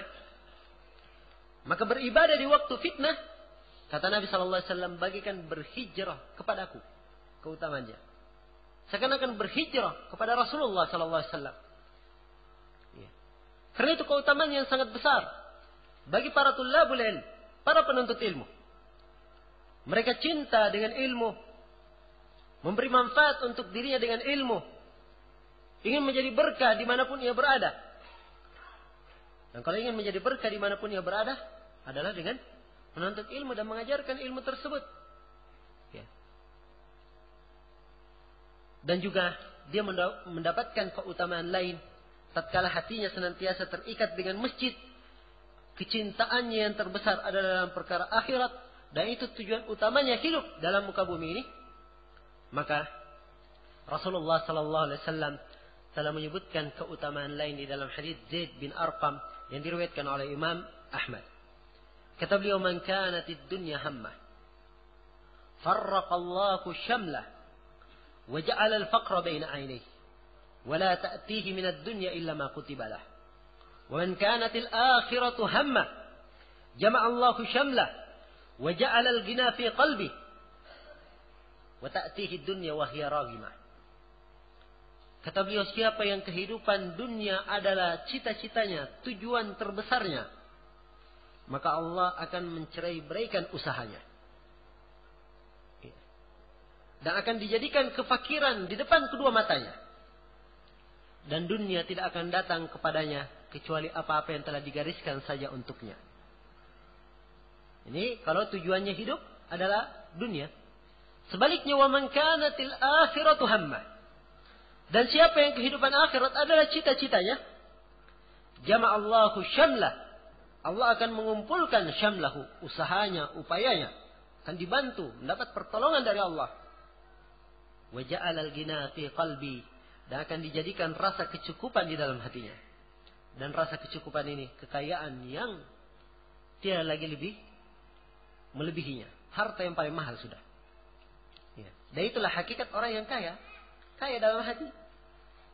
Maka beribadah di waktu fitnah, kata Nabi SAW, bagikan berhijrah kepadaku keutamaannya. Seakan-akan berhijrah kepada Rasulullah SAW. Ya. Karena itu keutamaan yang sangat besar bagi para tullabul ilm, para penuntut ilmu. Mereka cinta dengan ilmu, memberi manfaat untuk dirinya dengan ilmu, ingin menjadi berkah dimanapun ia berada. Dan kalau ingin menjadi berkah dimanapun ia berada, adalah dengan menuntut ilmu dan mengajarkan ilmu tersebut. Ya. Dan juga dia mendapatkan keutamaan lain tatkala hatinya senantiasa terikat dengan masjid. Kecintaannya yang terbesar adalah dalam perkara akhirat, dan itu tujuan utamanya hidup dalam muka bumi ini. Maka Rasulullah SAW telah menyebutkan keutamaan lain di dalam hadis Zaid bin Arqam yang diriwayatkan oleh Imam Ahmad. Kata beliau, man kanatid dunya hammah farraqallahu syamlah wa ja'ala al-faqra baina 'ainayhi wa la ta'tihi min ad-dunya illa ma kutiba lah. Wa man kanatil akhiratu hammah jama'a Allahu syamlah wa ja'ala al-ghina fi qalbihi wa ta'tihi ad-dunya wa hiya raghimah. Kata beliau, siapa yang kehidupan dunia adalah cita-citanya, tujuan terbesarnya, maka Allah akan mencerai-beraikan usahanya. Dan akan dijadikan kefakiran di depan kedua matanya. Dan dunia tidak akan datang kepadanya kecuali apa-apa yang telah digariskan saja untuknya. Ini kalau tujuannya hidup adalah dunia. Sebaliknya, wa man kanatil akhiratu hammah. Dan siapa yang kehidupan akhirat adalah cita-citanya, jama'allahu syamlah. Allah akan mengumpulkan syamlahu, usahanya, upayanya, akan dibantu, mendapat pertolongan dari Allah. Wa ja'alal ghina fi qalbi, dan akan dijadikan rasa kecukupan di dalam hatinya. Dan rasa kecukupan ini kekayaan yang tidak lagi melebihinya. Harta yang paling mahal sudah. Ya. Dan itulah hakikat orang yang kaya. Kaya dalam hati.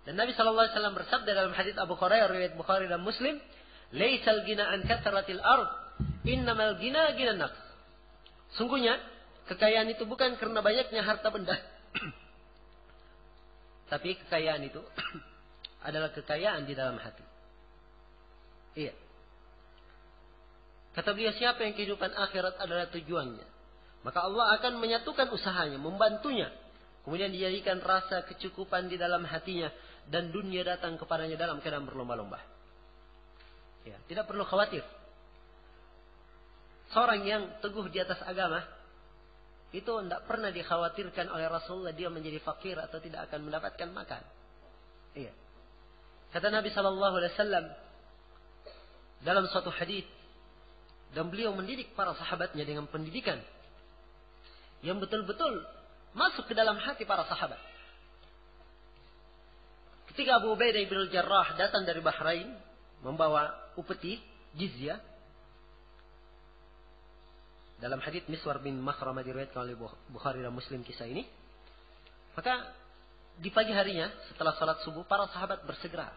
Dan Nabi SAW bersabda dalam hadits Abu Hurairah riwayat Bukhari dan Muslim, "Laisal ghina an kathratil ard, innamal ghina ghinan nafs." Sungguhnya kekayaan itu bukan karena banyaknya harta benda. Tapi kekayaan itu adalah kekayaan di dalam hati. Iya. Kata beliau, siapa yang kehidupan akhirat adalah tujuannya, maka Allah akan menyatukan usahanya, membantunya. Kemudian dijadikan rasa kecukupan di dalam hatinya. Dan dunia datang kepadanya dalam keadaan berlomba-lomba. Ya, tidak perlu khawatir. Seorang yang teguh di atas agama, itu tidak pernah dikhawatirkan oleh Rasulullah dia menjadi fakir atau tidak akan mendapatkan makan. Iya. Kata Nabi SAW dalam suatu hadis, dan beliau mendidik para sahabatnya dengan pendidikan yang betul-betul masuk ke dalam hati para sahabat. Ketika Abu Ubaidah bin Al-Jarrah datang dari Bahrain membawa upeti jizyah, dalam hadits Miswar bin Makhramah diriwayatkan oleh Bukhari dan Muslim kisah ini, maka di pagi harinya setelah salat subuh para sahabat bersegera.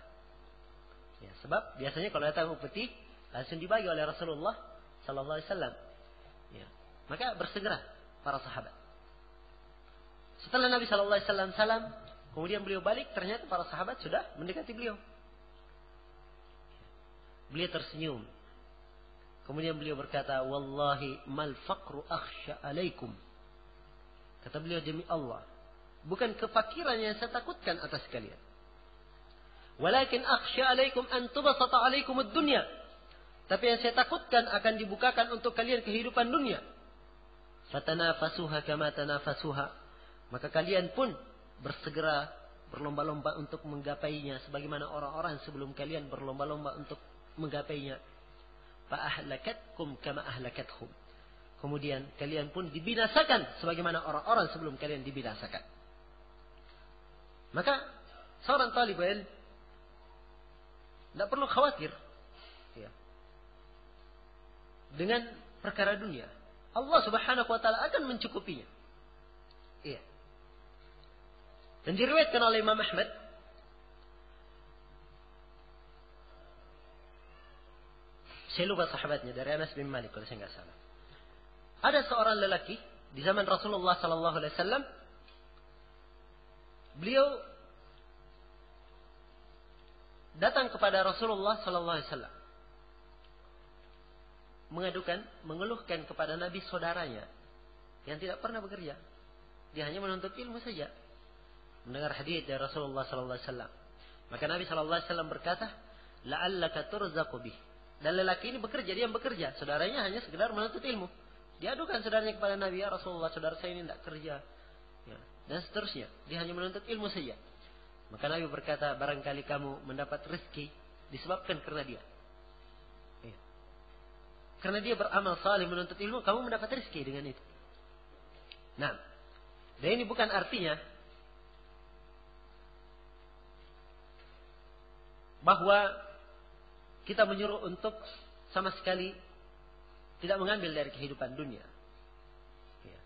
Ya, sebab biasanya kalau datang upeti langsung dibagi oleh Rasulullah sallallahu alaihi wasallam. Ya, maka bersegera para sahabat. Setelah Nabi sallallahu alaihi wasallam salam, kemudian beliau balik, ternyata para sahabat sudah mendekati beliau. Beliau tersenyum. Kemudian beliau berkata, "Wallahi mal faqru akhsha alaikum." Kata beliau, demi Allah, bukan kefakiran yang saya takutkan atas kalian. Walakin akhsha alaikum an tubasata alaikum ad-dunya. Tapi yang saya takutkan akan dibukakan untuk kalian kehidupan dunia. Fatanafasuha kama tanafasuha. Maka kalian pun bersegera berlomba-lomba untuk menggapainya sebagaimana orang-orang sebelum kalian berlomba-lomba untuk menggapainya. Fa'ahlakatkum kama ahlakathum. Kemudian kalian pun dibinasakan sebagaimana orang-orang sebelum kalian dibinasakan. Maka seorang talibul ilm tidak perlu khawatir ya, dengan perkara dunia. Allah Subhanahu wa taala akan mencukupinya. Iya. Dan diriwayatkan oleh Imam Ahmad saya lupa sahabatnya, dari Anas bin Malik kalau saya nggak salah. Ada seorang lelaki di zaman Rasulullah sallallahu alaihi wasallam. Beliau datang kepada Rasulullah sallallahu alaihi wasallam mengeluhkan kepada Nabi saudaranya yang tidak pernah bekerja. Dia hanya menuntut ilmu saja. Mendengar hadis dari Rasulullah sallallahu alaihi wasallam. Maka Nabi sallallahu alaihi wasallam berkata, "La'allaka turzaqu bih." Dan lelaki ini bekerja, dia bekerja. Saudaranya hanya sekedar menuntut ilmu. Dia adukan saudaranya kepada Nabi, "Ya Rasulullah, saudara saya ini tidak kerja." Ya, dan seterusnya. Dia hanya menuntut ilmu saja. Maka Nabi berkata, "Barangkali kamu mendapat rezeki disebabkan karena dia." Ya. Karena dia beramal saleh menuntut ilmu, kamu mendapat rezeki dengan itu. Nah, dan ini bukan artinya bahwa kita menyuruh untuk sama sekali tidak mengambil dari kehidupan dunia. Ya.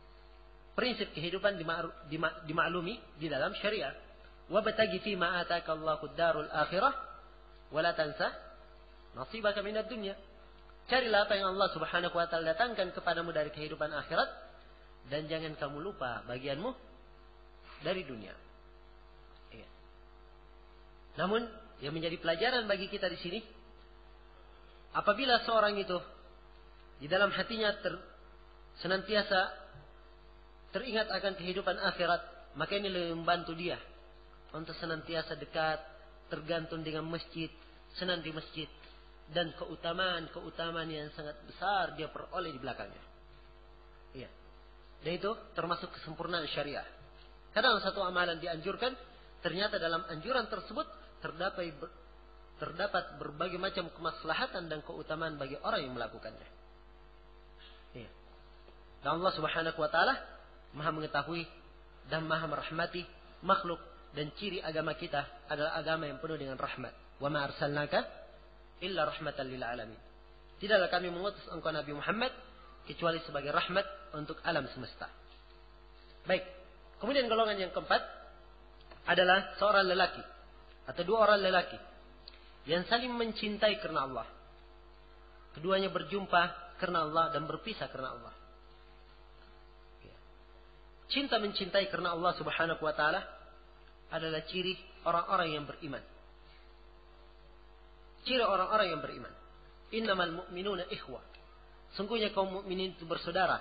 Prinsip kehidupan dimaklumi di dalam syariat. Wabtaghi fi ma ataka Allahu ad-darul akhirah wa la tansa nasibaka minad dunya. Carilah apa yang Allah Subhanahu wa taala datangkan kepadamu dari kehidupan akhirat dan jangan kamu lupa bagianmu dari dunia. Ya. Namun yang menjadi pelajaran bagi kita di sini, apabila seorang itu di dalam hatinya senantiasa teringat akan kehidupan akhirat, maka ini lebih membantu dia untuk senantiasa dekat, tergantung dengan masjid, senang di masjid, dan keutamaan yang sangat besar dia peroleh di belakangnya. Iya. Dan itu termasuk kesempurnaan syariah. Kadang satu amalan dianjurkan, ternyata dalam anjuran tersebut terdapat berbagai macam kemaslahatan dan keutamaan bagi orang yang melakukannya. Ya. Dan Allah Subhanahu wa taala Maha mengetahui dan Maha merahmati makhluk, dan ciri agama kita adalah agama yang penuh dengan rahmat. Wa ma arsalnaka illa rahmatan lil alamin. Tidaklah kami mengutus engkau Nabi Muhammad kecuali sebagai rahmat untuk alam semesta. Baik. Kemudian golongan yang keempat adalah seorang lelaki atau dua orang lelaki yang saling mencintai karena Allah. Keduanya berjumpa karena Allah dan berpisah karena Allah. cinta mencintai karena Allah Subhanahu wa taala adalah ciri orang-orang yang beriman. Ciri orang-orang yang beriman. Innamal mu'minuna ikhwah. Sungguhnya kaum mukminin itu bersaudara.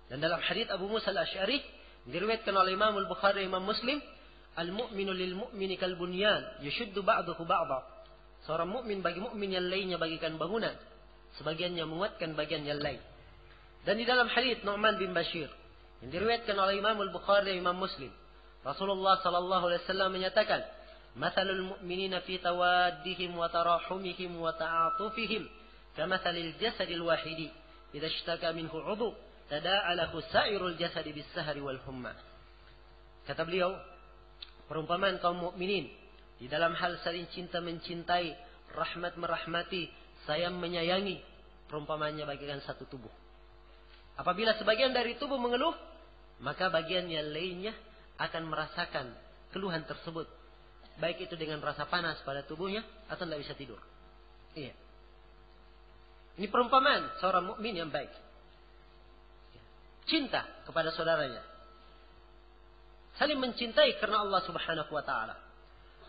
Dan dalam hadits Abu Musa al-Asy'ari diriwayatkan oleh Imam Al-Bukhari dan Imam Muslim, al-mu'minu lil mu'mini kal bunyan yashuddu ba'dahu ba'dha. Seorang mukmin bagi mukmin yang lainnya bagikan bangunan, sebagiannya menguatkan bagian yang lain. Dan di dalam hadits Nu'man bin Bashir yang diriwayatkan oleh Imam Al-Bukhari dan Imam Muslim, Rasulullah sallallahu alaihi wasallam menyatakan, "Matsalul mu'minina fi tawaddihim wa tarahumihim wa ta'atufihim kamatsalil jasadil wahidi idza ishtaka minhu 'udhu tada'a lahu sa'irul jasadi bis-sahri wal humma." Kata beliau, perumpamaan kaum mukminin di dalam hal saling cinta mencintai, rahmat merahmati, sayang menyayangi, perumpamaannya bagaikan satu tubuh. Apabila sebagian dari tubuh mengeluh, maka bagian yang lainnya akan merasakan keluhan tersebut. Baik itu dengan rasa panas pada tubuhnya atau tidak bisa tidur. Iya. Ini perumpamaan seorang mukmin yang baik. Cinta kepada saudaranya. Saling mencintai karena Allah Subhanahu wa taala.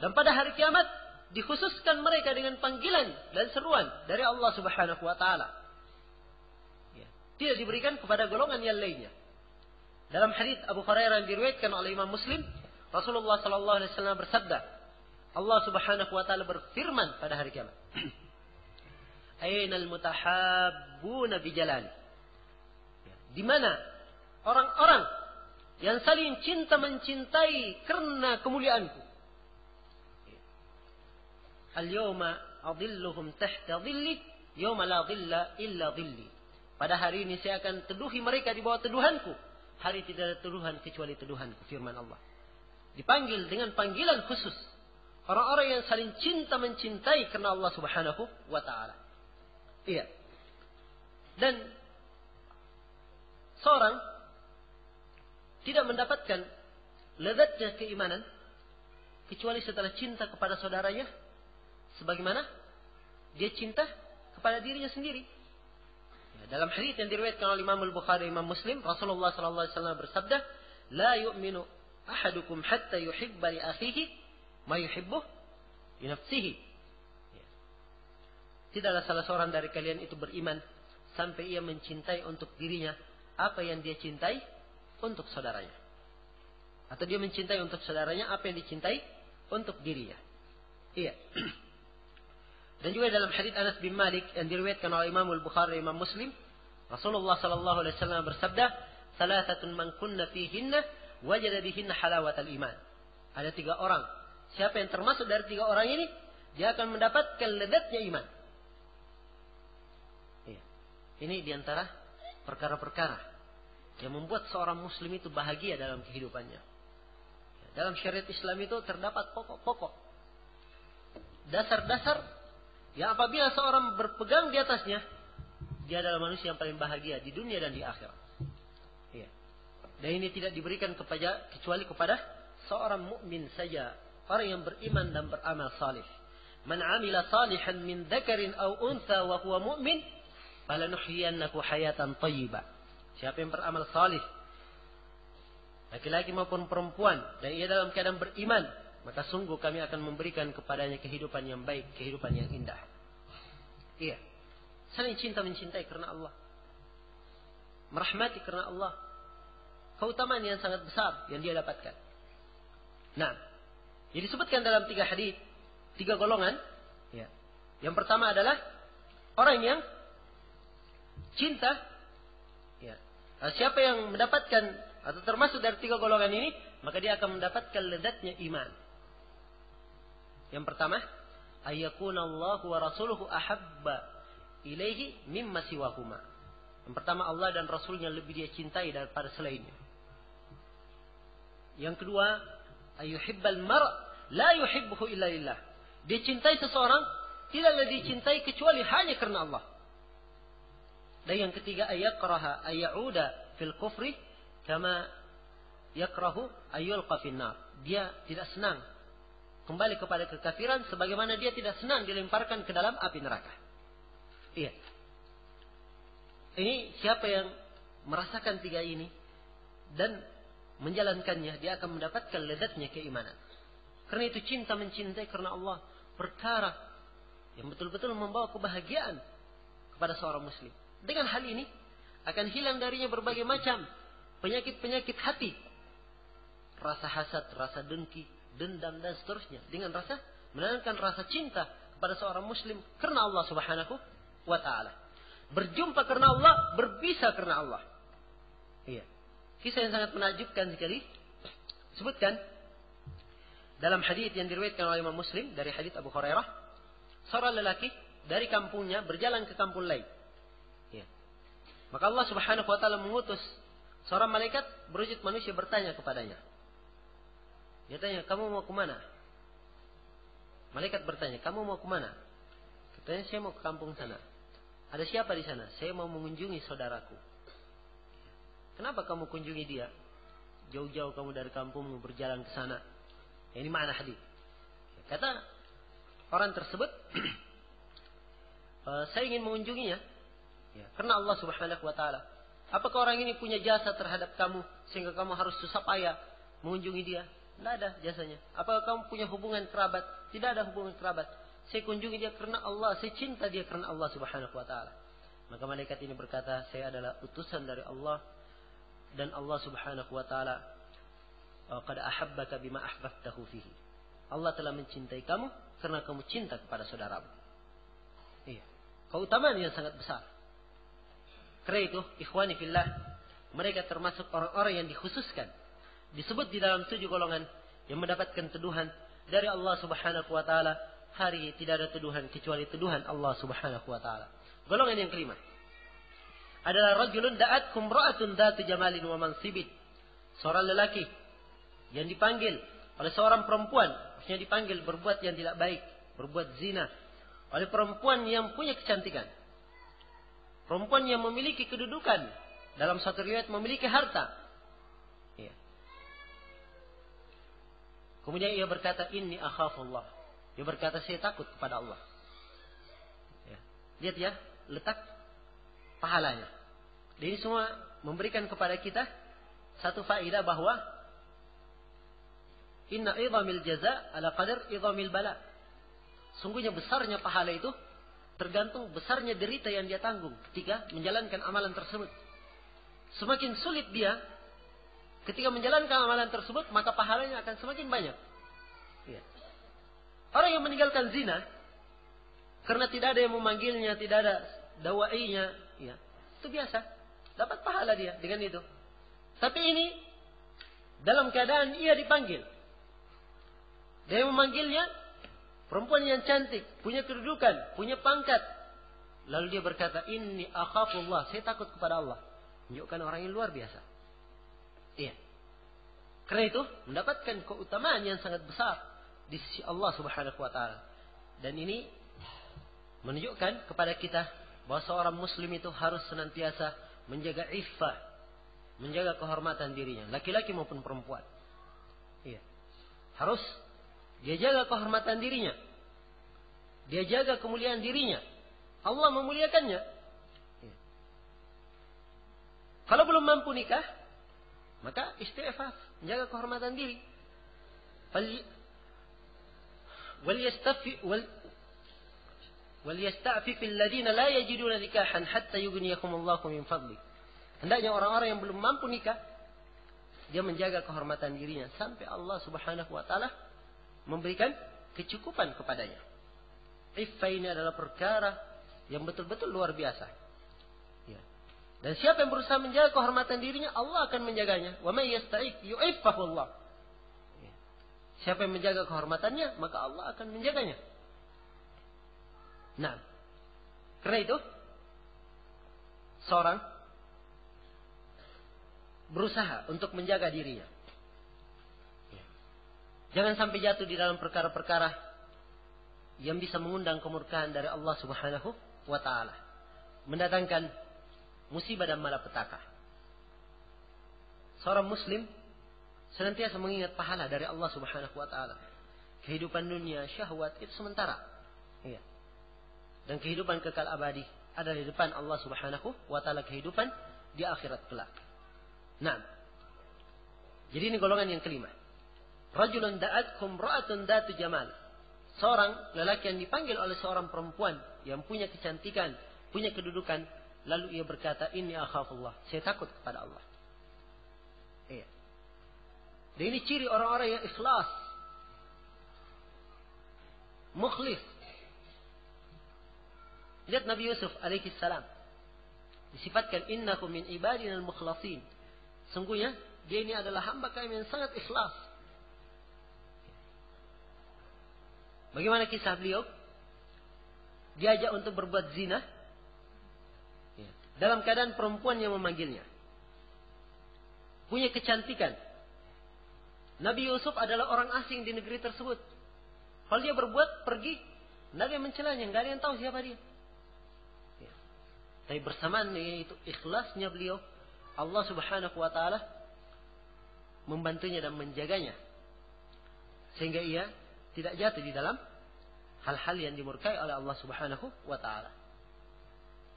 Dan pada hari kiamat dikhususkan mereka dengan panggilan dan seruan dari Allah Subhanahu wa taala. Ya. Tidak diberikan kepada golongan yang lainnya. Dalam hadits Abu Hurairah yang diriwayatkan oleh Imam Muslim, Rasulullah sallallahu alaihi wasallam bersabda, Allah Subhanahu wa taala berfirman pada hari kiamat, "Ainal mutahabbuna bijalali?" Di mana orang-orang yang saling cinta mencintai karena kemuliaanku? Al-yawma adilluhum tahta dhilli yawma la dhilla illa dhilli. Pada hari ini saya akan teduhi mereka di bawah teduhanku. Hari tidak ada teduhan kecuali teduhanku, firman Allah. Dipanggil dengan panggilan khusus orang-orang yang saling cinta mencintai karena Allah Subhanahu wa taala. Iya. Dan seorang tidak mendapatkan lezatnya keimanan kecuali setelah cinta kepada saudaranya sebagaimana dia cinta kepada dirinya sendiri. Dalam hadits yang diriwayatkan oleh Imam Al-Bukhari dan Imam Muslim, Rasulullah sallallahu alaihi wasallam bersabda, "La yu'minu ahadukum hatta yuhibba li akhihi ma yuhibbu li nafsihi." Tidaklah salah seorang dari kalian itu beriman sampai ia mencintai untuk dirinya apa yang dia cintai untuk saudaranya. Atau dia mencintai untuk saudaranya apa yang dicintai untuk dirinya. Iya. Dan juga dalam hadits Anas bin Malik yang diriwayatkan oleh Imam Al-Bukhari dan Imam Muslim, Rasulullah sallallahu alaihi wasallam bersabda, "Salasatun man kunna fihinna wajada bihinna halawatal iman." Ada 3 orang. Siapa yang termasuk dari 3 orang ini, dia akan mendapatkan lezatnya iman. Iya. Ini diantara perkara-perkara yang membuat seorang muslim itu bahagia dalam kehidupannya. Dalam syariat Islam itu terdapat pokok-pokok, dasar-dasar yang apabila seorang berpegang di atasnya, dia adalah manusia yang paling bahagia di dunia dan di akhirat. Iya. Dan ini tidak diberikan kecuali kepada seorang mukmin saja, orang yang beriman dan beramal salih. Man 'amila salihan min dzakarin aw untha wa huwa mu'min, falanuhyiyannahu hayatan thayyibah. Siapa yang beramal salih, laki-laki maupun perempuan, dan ia dalam keadaan beriman, maka sungguh kami akan memberikan kepadanya kehidupan yang baik, kehidupan yang indah. Iya. Saling cinta mencintai karena Allah. Merahmati karena Allah. Keutamaan yang sangat besar yang dia dapatkan. Nah, jadi disebutkan dalam 3 hadits, 3 golongan. Ya. Yang pertama adalah orang yang cinta. Ya. Siapa yang mendapatkan atau termasuk dari 3 golongan ini, maka dia akan mendapatkan lezatnya iman. Yang pertama, ayyakuna Allah wa rasuluhu ahabba ilaihi mimma siwahuma. Yang pertama, Allah dan Rasulnya lebih dia cintai daripada selainnya. Yang kedua, ayyuhibbal mar' la yuhibbuhu illa lillah. Dia cintai seseorang tidaklah dicintai kecuali hanya karena Allah. Dan yang ketiga, ayakraha ayyauda fil kufri kama yakrahu ayyulqa finnar. Dia tidak senang kembali kepada kekafiran sebagaimana dia tidak senang dilemparkan ke dalam api neraka. Iya. Ini siapa yang merasakan 3 ini dan menjalankannya, dia akan mendapatkan lezatnya keimanan. Karena itu cinta mencintai karena Allah perkara yang betul-betul membawa kebahagiaan kepada seorang muslim. Dengan hal ini akan hilang darinya berbagai macam penyakit-penyakit hati. Rasa hasad, rasa dengki, dendam dan seterusnya. Dengan menanamkan rasa cinta kepada seorang muslim karena Allah Subhanahu wa taala. Berjumpa karena Allah, berbisa karena Allah. Iya. Kisah yang sangat menakjubkan sekali sebutkan dalam hadis yang diriwayatkan oleh Imam Muslim dari hadis Abu Hurairah, seorang lelaki dari kampungnya berjalan ke kampung lain. Ya. Maka Allah Subhanahu wa taala mengutus seorang malaikat berwujud manusia bertanya kepadanya. Dia tanya, "Kamu mau ke mana?" Malaikat bertanya, "Kamu mau ke mana?" Katanya, "Saya mau ke kampung sana." "Ada siapa di sana?" "Saya mau mengunjungi saudaraku." "Kenapa kamu kunjungi dia? Jauh-jauh kamu dari kampungmu berjalan ke sana." Ini makna hadis. Kata orang tersebut, "Saya ingin mengunjunginya, ya, karena Allah Subhanahu wa taala. Apakah orang ini punya jasa terhadap kamu sehingga kamu harus susah payah mengunjungi dia?" "Tidak ada jasanya." "Apakah kamu punya hubungan kerabat?" "Tidak ada hubungan kerabat. Saya kunjungi dia karena Allah, saya cinta dia karena Allah Subhanahu wa taala." Maka malaikat ini berkata, "Saya adalah utusan dari Allah dan Allah Subhanahu wa taala qad ahabbaka bima ahbabtahu fihi." Allah telah mencintai kamu karena kamu cinta kepada saudaramu. Iya. Keutamaan yang sangat besar. Karena itu, ikhwani fillah, mereka termasuk orang-orang yang dikhususkan, disebut di dalam 7 golongan yang mendapatkan teduhan dari Allah Subhanahu wa taala. Hari tidak ada teduhan kecuali teduhan Allah Subhanahu wa taala. Golongan yang kelima adalah rajulun da'atkum ra'atun dzatu jamalin wa mansibin. Seorang lelaki yang dipanggil oleh seorang perempuan, maksudnya dipanggil berbuat yang tidak baik, berbuat zina, oleh perempuan yang punya kecantikan. Perempuan yang memiliki kedudukan, dalam satu riwayat memiliki harta. Ya. Kemudian ia berkata, "Inni akhafullah." Dia berkata, "Saya takut kepada Allah." Ya. Lihat ya, letak pahalanya. Dan ini semua memberikan kepada kita satu faedah bahwa inna idhamil jaza ala qadar idhamil bala. Sungguhnya besarnya pahala itu tergantung besarnya derita yang dia tanggung ketika menjalankan amalan tersebut. Semakin sulit dia ketika menjalankan amalan tersebut, maka pahalanya akan semakin banyak. Ya. Orang yang meninggalkan zina karena tidak ada yang memanggilnya, tidak ada dawainya, ya, itu biasa, dapat pahala dia dengan itu. Tapi ini dalam keadaan ia dipanggil, dia memanggilnya perempuan yang cantik, punya kedudukan, punya pangkat, lalu dia berkata, "Inni akhafullah," saya takut kepada Allah. Menunjukkan orang yang luar biasa. Iya. Karena itu mendapatkan keutamaan yang sangat besar di sisi Allah Subhanahu wa taala. Dan ini menunjukkan kepada kita bahwa seorang muslim itu harus senantiasa menjaga iffah, menjaga kehormatan dirinya, laki-laki maupun perempuan. Iya. Harus dia jaga kehormatan dirinya. Dia jaga kemuliaan dirinya. Allah memuliakannya. Iya. Kalau belum mampu nikah, maka isti'faf, menjaga kehormatan diri. وَلْيَسْتَعْفِفِ الَّذِينَ لَا يَجِدُونَ نِكَاحًا حَتَّى يُغْنِيَهُمُ اللَّهُ مِنْ فَضْلِهِ. Hendaknya orang-orang yang belum mampu nikah, dia menjaga kehormatan dirinya sampai Allah Subhanahu wa taala memberikan kecukupan kepadanya. Iffah ini adalah perkara yang betul-betul luar biasa. Ya. Dan siapa yang berusaha menjaga kehormatan dirinya, Allah akan menjaganya. Wa may yasta'if yu'iffahu Allah. Ya. Siapa yang menjaga kehormatannya, maka Allah akan menjaganya. Nah, karena itu seorang berusaha untuk menjaga dirinya. Ya. Jangan sampai jatuh di dalam perkara-perkara yang bisa mengundang kemurkaan dari Allah Subhanahu wa taala, mendatangkan musibah dan malapetaka. Seorang muslim senantiasa mengingat pahala dari Allah Subhanahu wa taala. Kehidupan dunia, syahwat itu sementara. Iya. Dan kehidupan kekal abadi ada di depan Allah Subhanahu wa taala, kehidupan di akhirat kelak. Nah, Jadi ini golongan yang kelima. Rajulun da'atkum ra'atun datu jamal. Seorang lelaki yang dipanggil oleh seorang perempuan yang punya kecantikan, punya kedudukan, lalu ia berkata, "Inni akhafullah." Saya takut kepada Allah. Iya. Dan ini ciri orang-orang yang ikhlas, mukhlis. Lihat Nabi Yusuf alaihi salam. Disifatkan innahu min ibadina al-mukhlasin. Sungguhnya dia ini adalah hamba kami yang sangat ikhlas. Bagaimana kisah beliau? Diajak untuk berbuat zina dalam keadaan perempuan yang memanggilnya. Punya kecantikan. Nabi Yusuf adalah orang asing di negeri tersebut. Kalau dia berbuat, pergi. Nabi mencelanya, nggak ada yang tahu siapa dia. Tapi bersamaan itu ikhlasnya beliau, Allah Subhanahu wa taala membantunya dan menjaganya. Sehingga ia tidak jatuh di dalam hal-hal yang dimurkai oleh Allah Subhanahu wa taala.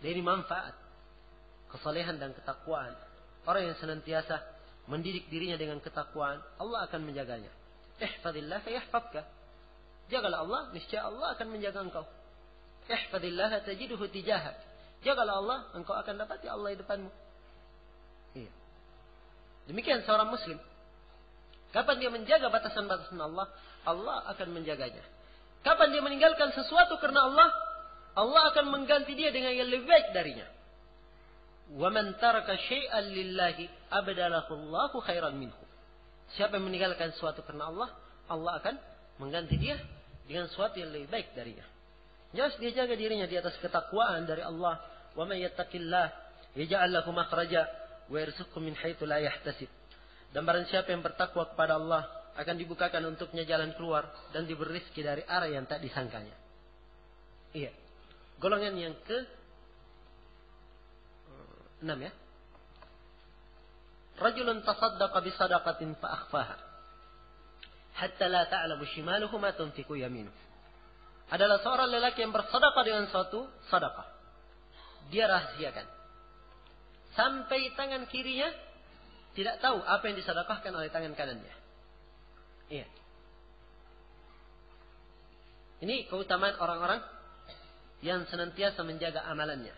Dan ini manfaat kesalehan dan ketakwaan. Orang yang senantiasa mendidik dirinya dengan ketakwaan, Allah akan menjaganya. Ihfazillah yahfazka. Jagalah Allah, niscaya Allah akan menjaga engkau. Ihfazillah tajiduhu tijahak. Jagalah Allah, engkau akan dapati Allah di depanmu. Iya. Demikian seorang muslim. Kapan dia menjaga batasan-batasan Allah, Allah akan menjaganya. Kapan dia meninggalkan sesuatu karena Allah, Allah akan mengganti dia dengan yang lebih baik darinya. Wa man taraka syai'an lillahi abdalahu Allahu khairan minhu. Siapa yang meninggalkan sesuatu karena Allah, Allah akan mengganti dia dengan sesuatu yang lebih baik darinya. Jelas dia jaga dirinya di atas ketakwaan dari Allah. Wa may yattaqillah yaj'al lahu makhraja wa yarzuqhu min haitsu la yahtasib. Dan barang siapa yang bertakwa kepada Allah, akan dibukakan untuknya jalan keluar dan diberi rezeki dari arah yang tak disangkanya. Iya. Golongan yang ke-6 ya. Rajulun tasaddaqa bi sadaqatin fa akhfaha hatta la ta'lamu shimaluhu ma tunfiqu yaminuhu. Adalah seorang lelaki yang bersedekah dengan suatu sedekah. Dia rahasiakan. Sampai tangan kirinya tidak tahu apa yang disedekahkan oleh tangan kanannya. Iya. Ini keutamaan orang-orang yang senantiasa menjaga amalannya.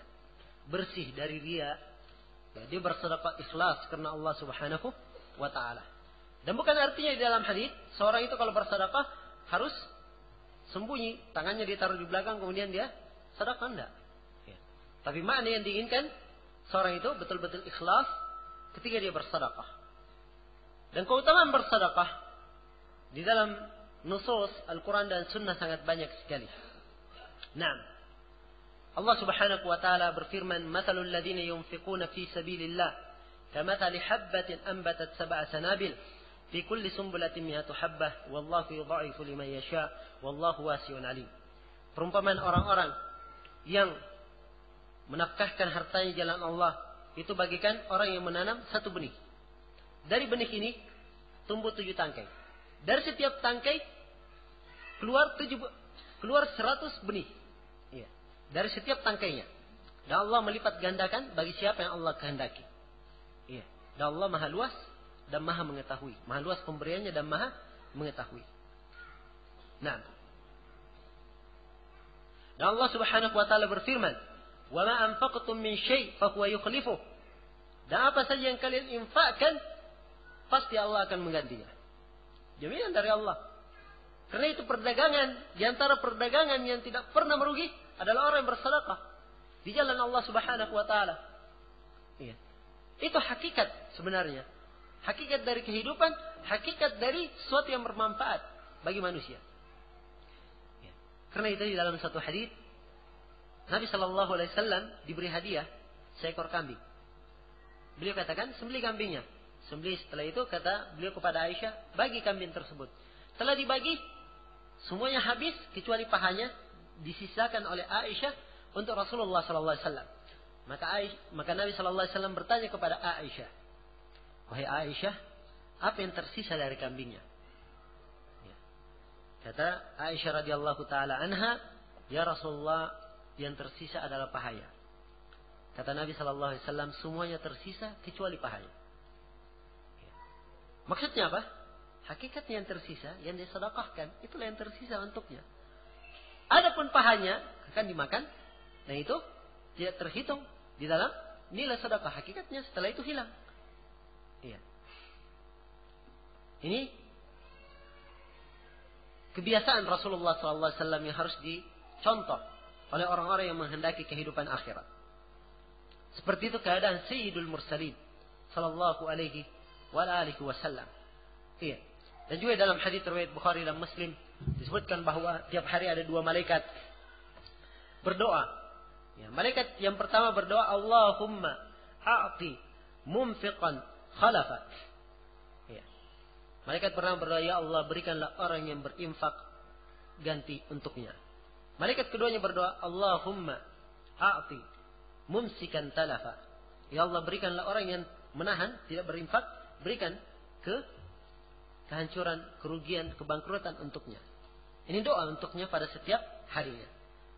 Bersih dari riya. Dia bersedekah ikhlas karena Allah Subhanahu wa taala. Dan bukan artinya di dalam hadis seorang itu kalau bersedekah harus sembunyi, tangannya ditaruh di belakang kemudian dia sedekah, enggak. Ya. Tapi makna yang diinginkan seorang itu betul-betul ikhlas ketika dia bersedekah. Dan keutamaan bersedekah di dalam nusus Al-Quran dan Sunnah sangat banyak sekali. Naam. Allah Subhanahu wa taala berfirman, "Matsalul ladzina yunfiquna fi sabilillah kamatsali habbatin anbatat sab'a sanabil fi kulli sumbulatin mi'atu habbah wallahu yudha'ifu liman yasha wallahu wasi'un 'alim." Perumpamaan orang-orang yang menafkahkan hartanya jalan Allah itu bagikan orang yang menanam satu benih. Dari benih ini tumbuh 7 tangkai. Dari setiap tangkai keluar 100 benih. Iya. Dari setiap tangkainya. Dan Allah melipat gandakan bagi siapa yang Allah kehendaki. Iya. Dan Allah Maha luas dan Maha mengetahui. Maha luas pemberiannya dan Maha mengetahui. Nah. Dan Allah Subhanahu wa taala berfirman, "Wa ma anfaqtum min syai' fa huwa yukhlifuh." Dan apa saja yang kalian infakkan, pasti Allah akan menggantinya. Jaminan dari Allah. Karena itu perdagangan, di antara perdagangan yang tidak pernah merugi adalah orang yang bersedekah di jalan Allah Subhanahu wa taala. Iya. Itu hakikat sebenarnya. Hakikat dari kehidupan, hakikat dari sesuatu yang bermanfaat bagi manusia. Ya. Karena itu di dalam satu hadis Nabi sallallahu alaihi wasallam diberi hadiah seekor kambing. Beliau katakan, sembelih kambingnya. Sembelih, setelah itu kata beliau kepada Aisyah, bagi kambing tersebut. Setelah dibagi, semuanya habis kecuali pahanya disisakan oleh Aisyah untuk Rasulullah sallallahu alaihi wasallam. Maka Nabi sallallahu alaihi wasallam bertanya kepada Aisyah, "Wahai Aisyah, apa yang tersisa dari kambingnya?" Ya. Kata Aisyah radhiyallahu taala anha, "Ya Rasulullah, yang tersisa adalah pahanya." Kata Nabi sallallahu alaihi wasallam, "Semuanya tersisa kecuali pahanya." Ya. Maksudnya apa? Hakikatnya yang tersisa, yang dia sedekahkan, itulah yang tersisa untuknya. Adapun pahanya akan dimakan, nah itu tidak terhitung di dalam nilai sedekah. Hakikatnya setelah itu hilang. Iya. Ini kebiasaan Rasulullah SAW yang harus dicontoh oleh orang-orang yang menghendaki kehidupan akhirat. Seperti itu keadaan Sayyidul Mursalin sallallahu alaihi wasallam. Iya. Dan juga dalam hadis riwayat Bukhari dan Muslim disebutkan bahwa tiap hari ada 2 malaikat berdoa. Ya, malaikat yang pertama berdoa, Allahumma a'ti mumfiqan khalafa. Ya. Malaikat pertama berdoa, ya Allah berikanlah orang yang berinfak ganti untuknya. Malaikat keduanya berdoa, Allahumma a'ti mumsikan talafa. Ya Allah berikanlah orang yang menahan, tidak berinfak, berikan kehancuran, kerugian, kebangkrutan untuknya. Ini doa untuknya pada setiap harinya.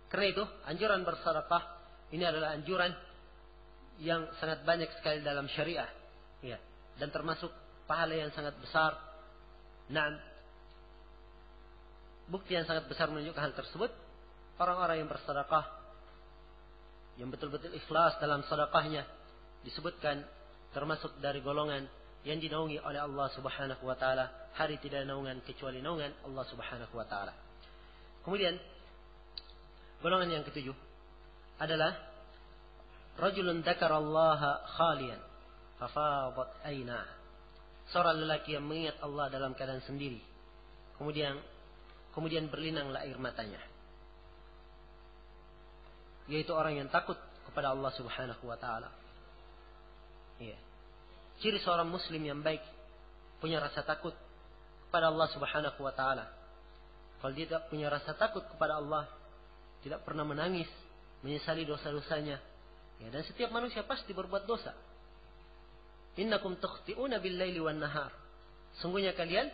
Karena itu, anjuran bersedekah ini adalah anjuran yang sangat banyak sekali dalam syariah. Ya. Dan termasuk pahala yang sangat besar. Nah, bukti yang sangat besar menunjukkan hal tersebut, orang-orang yang bersedekah, yang betul-betul ikhlas dalam sedekahnya, disebutkan termasuk dari golongan yang dinaungi oleh Allah Subhanahu wa taala. Hari tidak ada naungan kecuali naungan Allah Subhanahu wa taala. Kemudian golongan yang ketujuh adalah rajulun dzakarallaha khalian fafadat aina. Seorang lelaki yang mengingat Allah dalam keadaan sendiri. Kemudian berlinanglah air matanya. Yaitu orang yang takut kepada Allah Subhanahu wa taala. Iya. Ciri seorang muslim yang baik punya rasa takut kepada Allah Subhanahu wa taala. Kalau dia tidak punya rasa takut kepada Allah, tidak pernah menangis, menyesali dosa-dosanya. Ya, dan setiap manusia pasti berbuat dosa. Innakum tukhti'una bil-laili wan-nahar. Sungguhnya kalian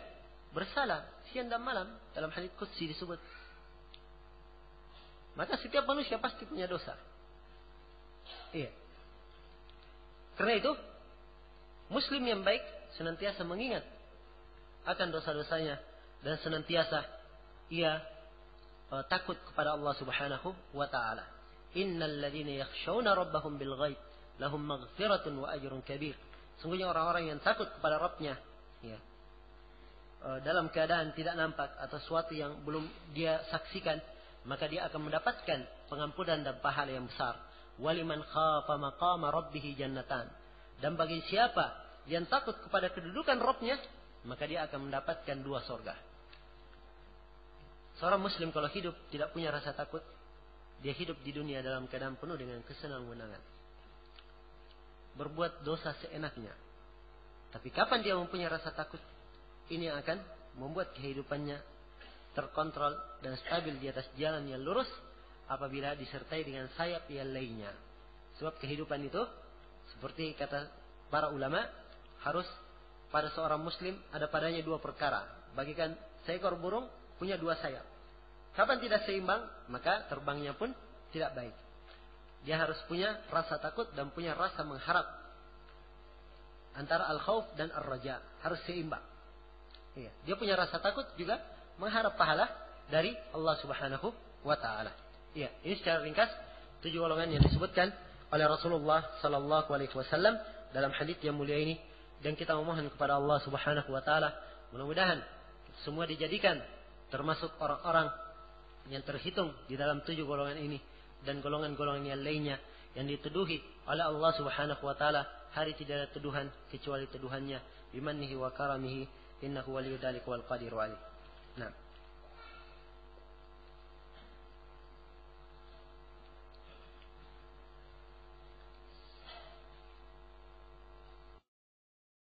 bersalah siang dan malam, dalam hadits qudsi disebut. Maka setiap manusia pasti punya dosa. Iya. Karena itu, muslim yang baik senantiasa mengingat akan dosa-dosanya dan senantiasa ia takut kepada Allah Subhanahu wa taala. Innal ladzina yakhshawna rabbahum bil ghaib lahum maghfiratun wa ajrun kabir. Sungguhnya orang-orang yang takut kepada Rabbnya, ya, dalam keadaan tidak nampak atau sesuatu yang belum dia saksikan, maka dia akan mendapatkan pengampunan dan pahala yang besar. Waliman khafa maqama rabbih jannatan. Dan bagi siapa yang takut kepada kedudukan Rabbnya, maka dia akan mendapatkan 2 surga. Seorang muslim kalau hidup tidak punya rasa takut, dia hidup di dunia dalam keadaan penuh dengan kesenang-senangan. Berbuat dosa seenaknya. Tapi kapan dia mempunyai rasa takut, ini akan membuat kehidupannya terkontrol dan stabil di atas jalan yang lurus apabila disertai dengan sayap yang lainnya. Sebab kehidupan itu, seperti kata para ulama, harus pada seorang muslim ada padanya 2 perkara. Bagikan seekor burung punya 2 sayap. Kapan tidak seimbang, maka terbangnya pun tidak baik. Dia harus punya rasa takut dan punya rasa mengharap. Antara al-khauf dan ar-raja harus seimbang. Iya. Dia punya rasa takut juga mengharap pahala dari Allah Subhanahu wa taala. Iya, ini secara ringkas 7 golongan yang disebutkan oleh Rasulullah sallallahu alaihi wasallam dalam hadis yang mulia ini, dan kita memohon kepada Allah Subhanahu wa taala mudah-mudahan semua dijadikan termasuk orang-orang yang terhitung di dalam 7 golongan ini dan golongan-golongan yang lainnya yang dituduhi oleh Allah Subhanahu wa taala. Hari tidak ada tuduhan kecuali tuduhannya bimannihi wa karamihi innahu waliyyu dzalika wal qadiru alaih. Nah.